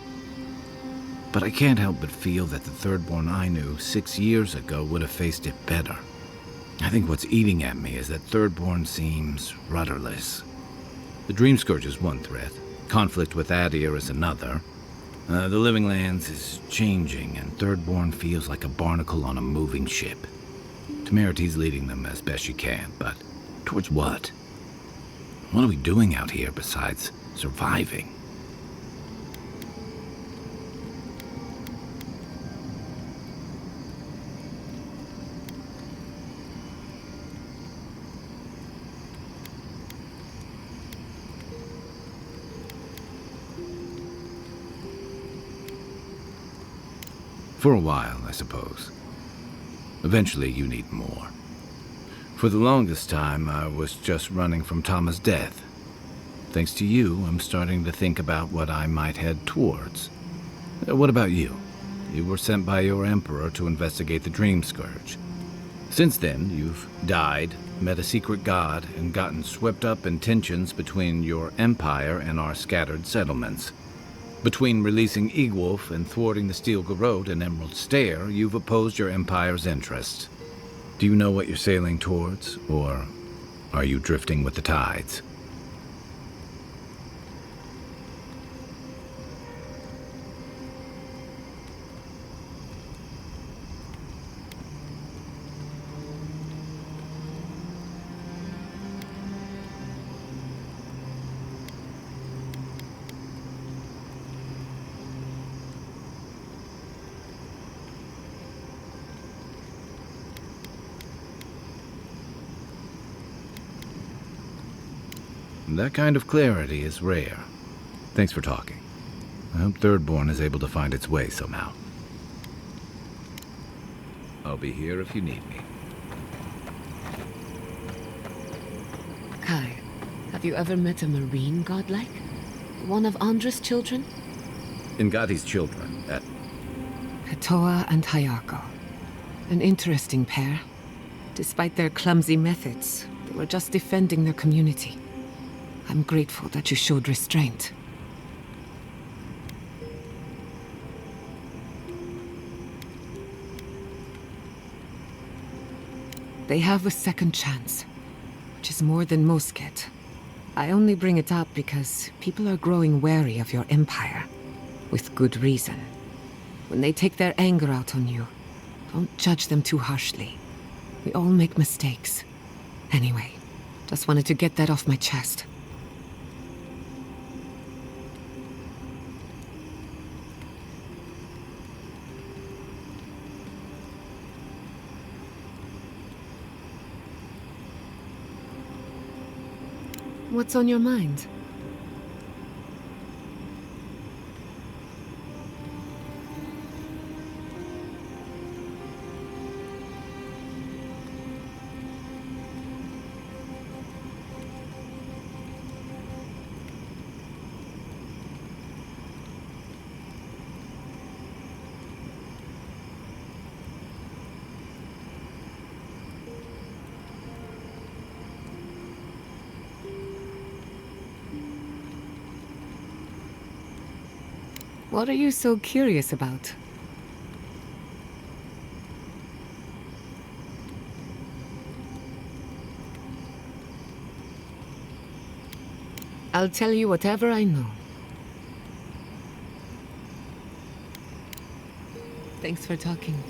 But I can't help but feel that the Thirdborn I knew 6 years ago would have faced it better. I think what's eating at me is that Thirdborn seems rudderless. The Dream Scourge is one threat. Conflict with Adir is another. The Living Lands is changing, and Thirdborn feels like a barnacle on a moving ship. Temeriti's leading them as best she can, but towards what? What are we doing out here besides surviving? For a while, I suppose. Eventually, you need more. For the longest time, I was just running from Tama's death. Thanks to you, I'm starting to think about what I might head towards. What about you? You were sent by your Emperor to investigate the Dream Scourge. Since then, you've died, met a secret god, and gotten swept up in tensions between your empire and our scattered settlements. Between releasing Egwolf and thwarting the Steel Garrote and Emerald Stair, you've opposed your empire's interests. Do you know what you're sailing towards, or are you drifting with the tides? That kind of clarity is rare. Thanks for talking. I hope Thirdborn is able to find its way somehow. I'll be here if you need me. Kai, have you ever met a marine godlike? One of Andra's children? Ngati's children, at... Hatoa and Hayako. An interesting pair. Despite their clumsy methods, they were just defending their community. I'm grateful that you showed restraint. They have a second chance, which is more than most get. I only bring it up because people are growing wary of your empire, with good reason. When they take their anger out on you, don't judge them too harshly. We all make mistakes. Anyway, just wanted to get that off my chest. What's on your mind? What are you so curious about? I'll tell you whatever I know. Thanks for talking.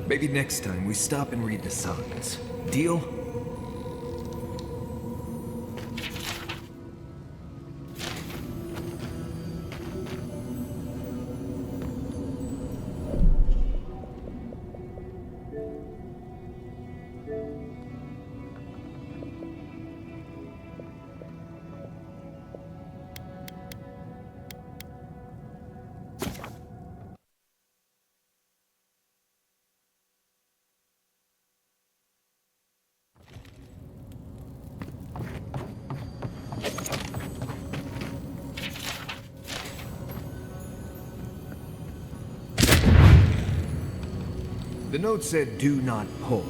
Maybe next time we stop and read the signs. Deal? The note said, "Do not pull."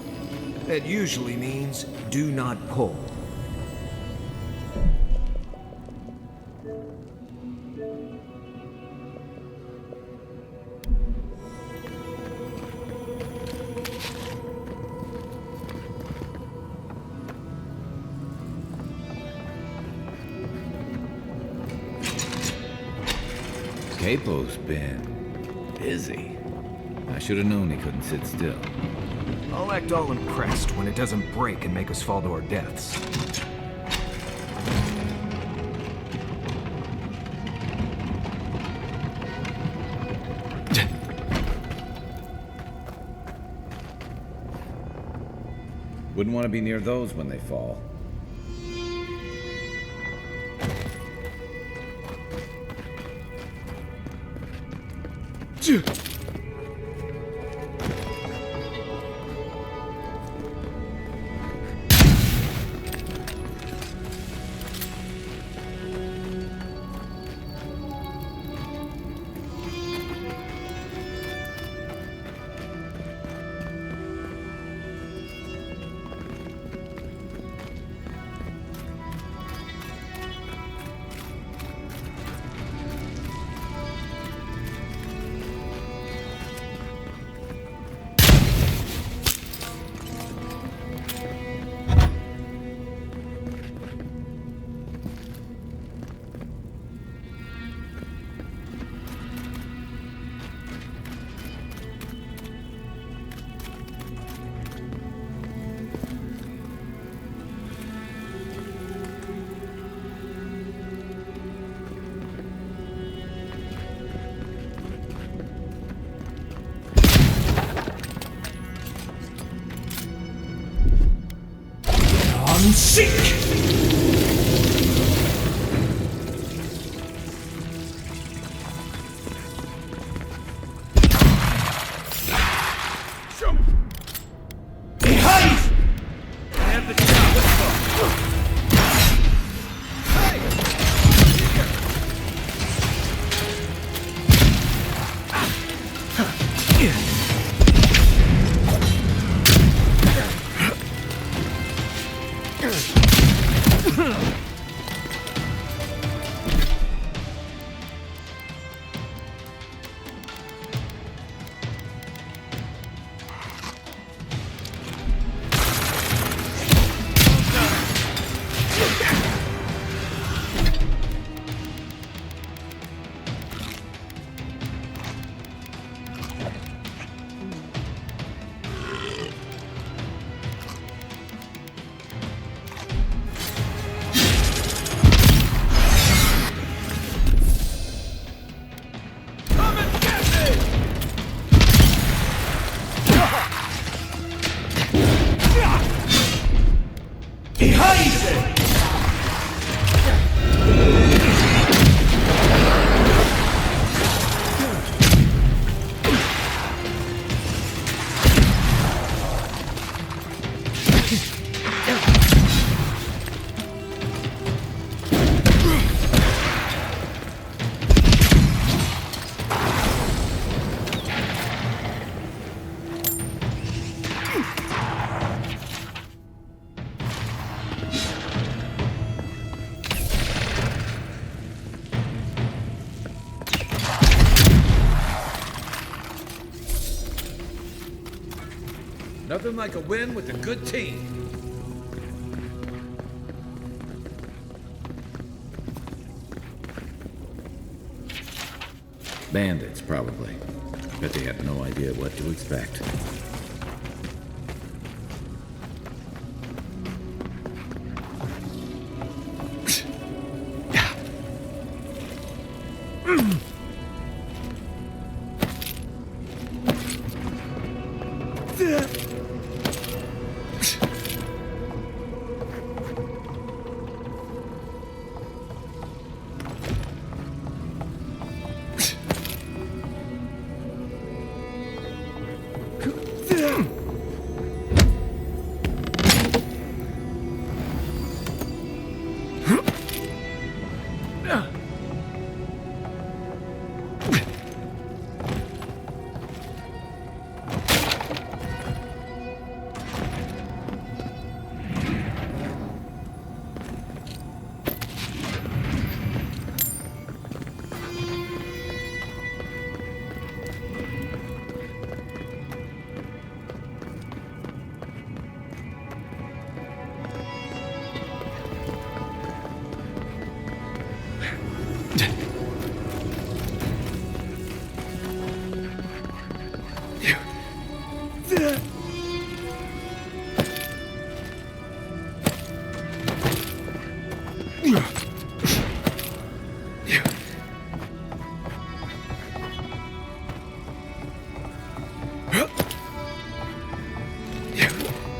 That usually means, "Do not pull." Capo's been busy. I should have known he couldn't sit still. I'll act all impressed when it doesn't break and make us fall to our deaths. Wouldn't want to be near those when they fall. I'm sick! Nothing like a win with a good team. Bandits, probably. Bet they have no idea what to expect.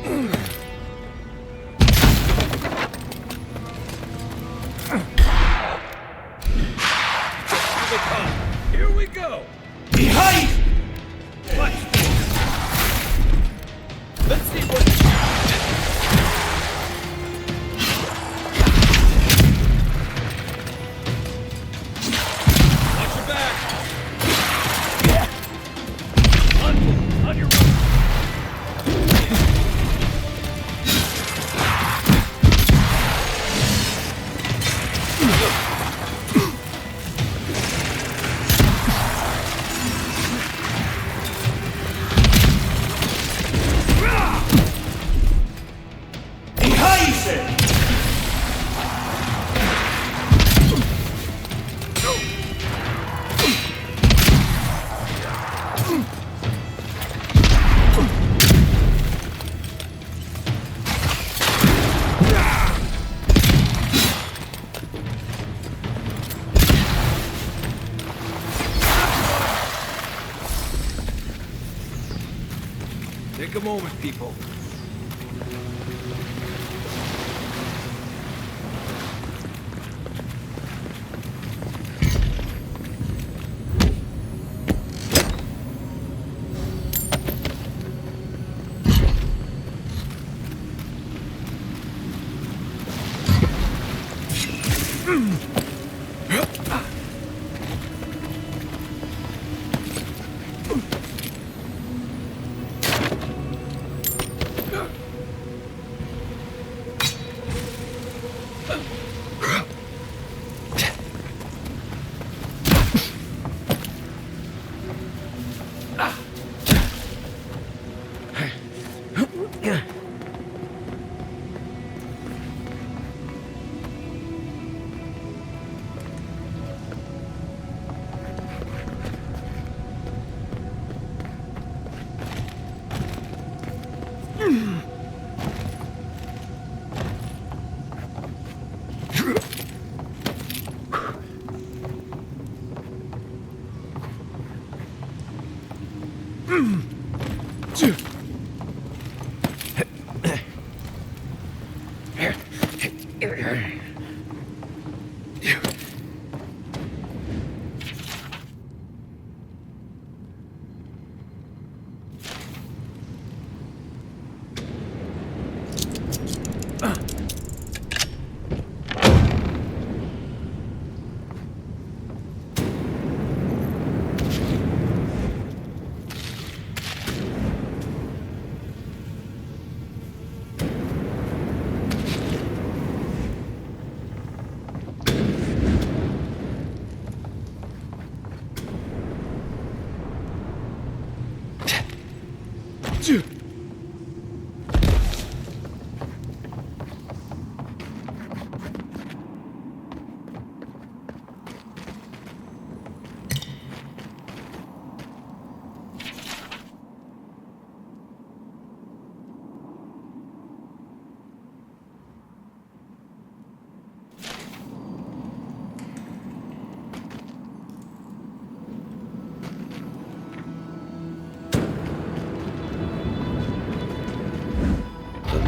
Here we go! Behind! What? Let's see what... Watch your back! On your right! Take a moment, people.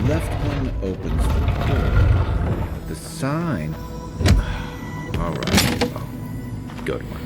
Left one opens the door. The sign. All right. Oh, good one.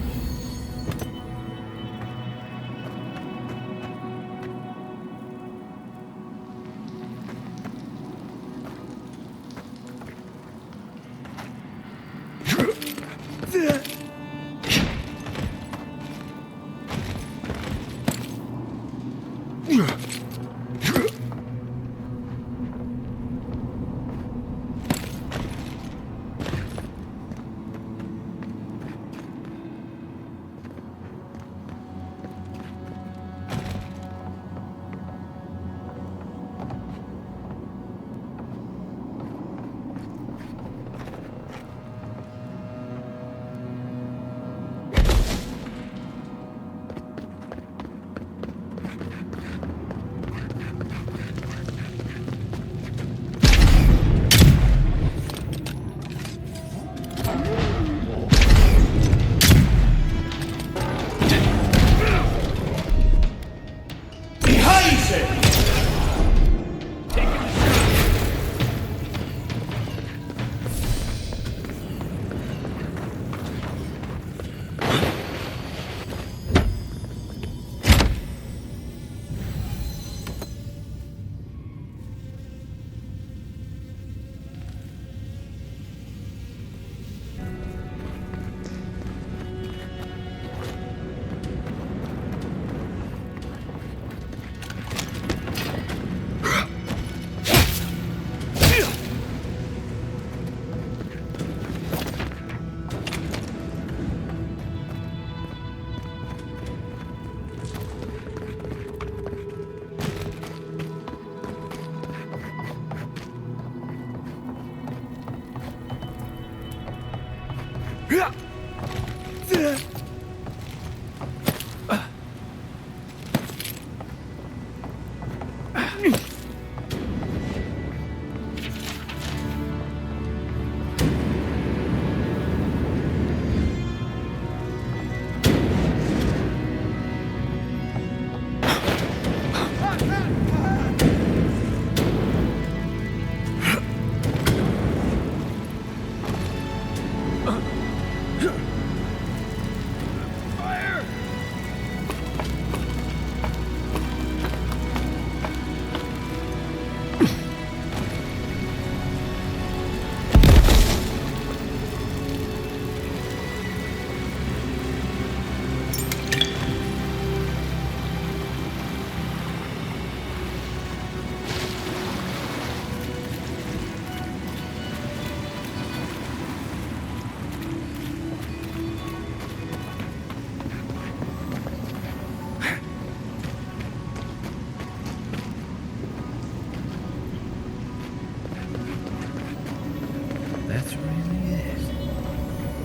That's really it.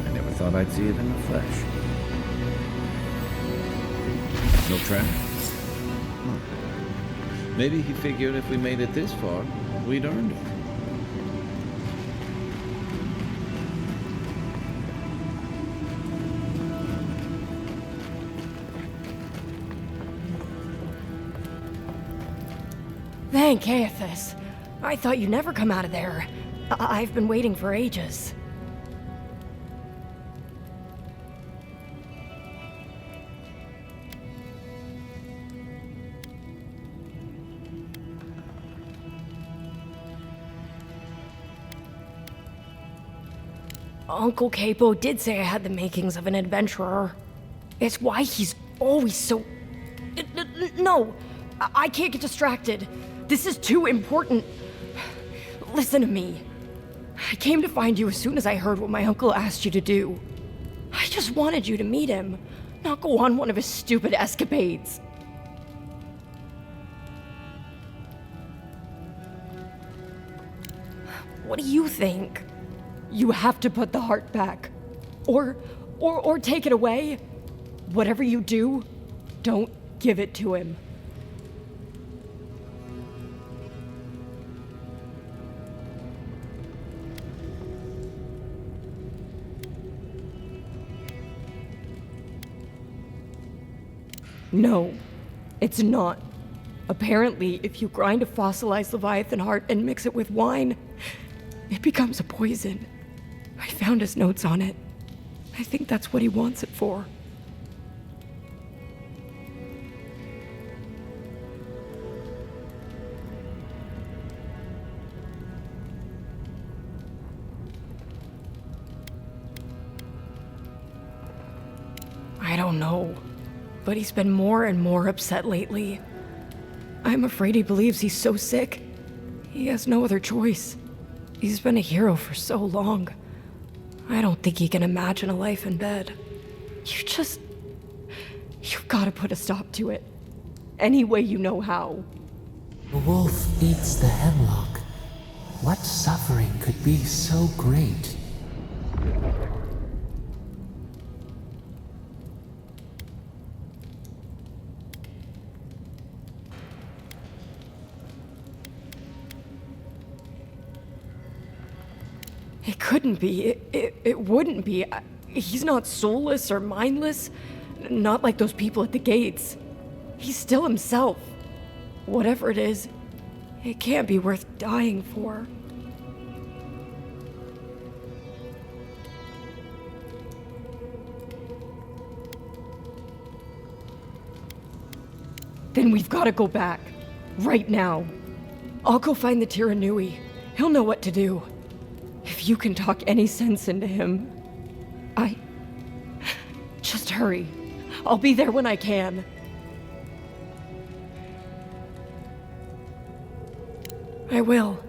I never thought I'd see it in the flesh. No trap? Maybe he figured if we made it this far, we'd earned it. Thank Aethys. I thought you'd never come out of there. I've been waiting for ages. Uncle Capo did say I had the makings of an adventurer. It's why he's always so... No! I can't get distracted. This is too important. Listen to me. I came to find you as soon as I heard what my uncle asked you to do. I just wanted you to meet him, not go on one of his stupid escapades. What do you think? You have to put the heart back. Or take it away. Whatever you do, don't give it to him. No, it's not. Apparently, if you grind a fossilized Leviathan heart and mix it with wine, it becomes a poison. I found his notes on it. I think that's what he wants it for. I don't know, but he's been more and more upset lately. I'm afraid he believes he's so sick, he has no other choice. He's been a hero for so long. I don't think he can imagine a life in bed. You've got to put a stop to it. Any way you know how. The wolf eats the hemlock. What suffering could be so great? It couldn't be. It wouldn't be. He's not soulless or mindless. Not like those people at the gates. He's still himself. Whatever it is, it can't be worth dying for. Then we've got to go back. Right now. I'll go find the Tiranui. He'll know what to do. If you can talk any sense into him, Just hurry. I'll be there when I can. I will.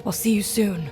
I'll see you soon.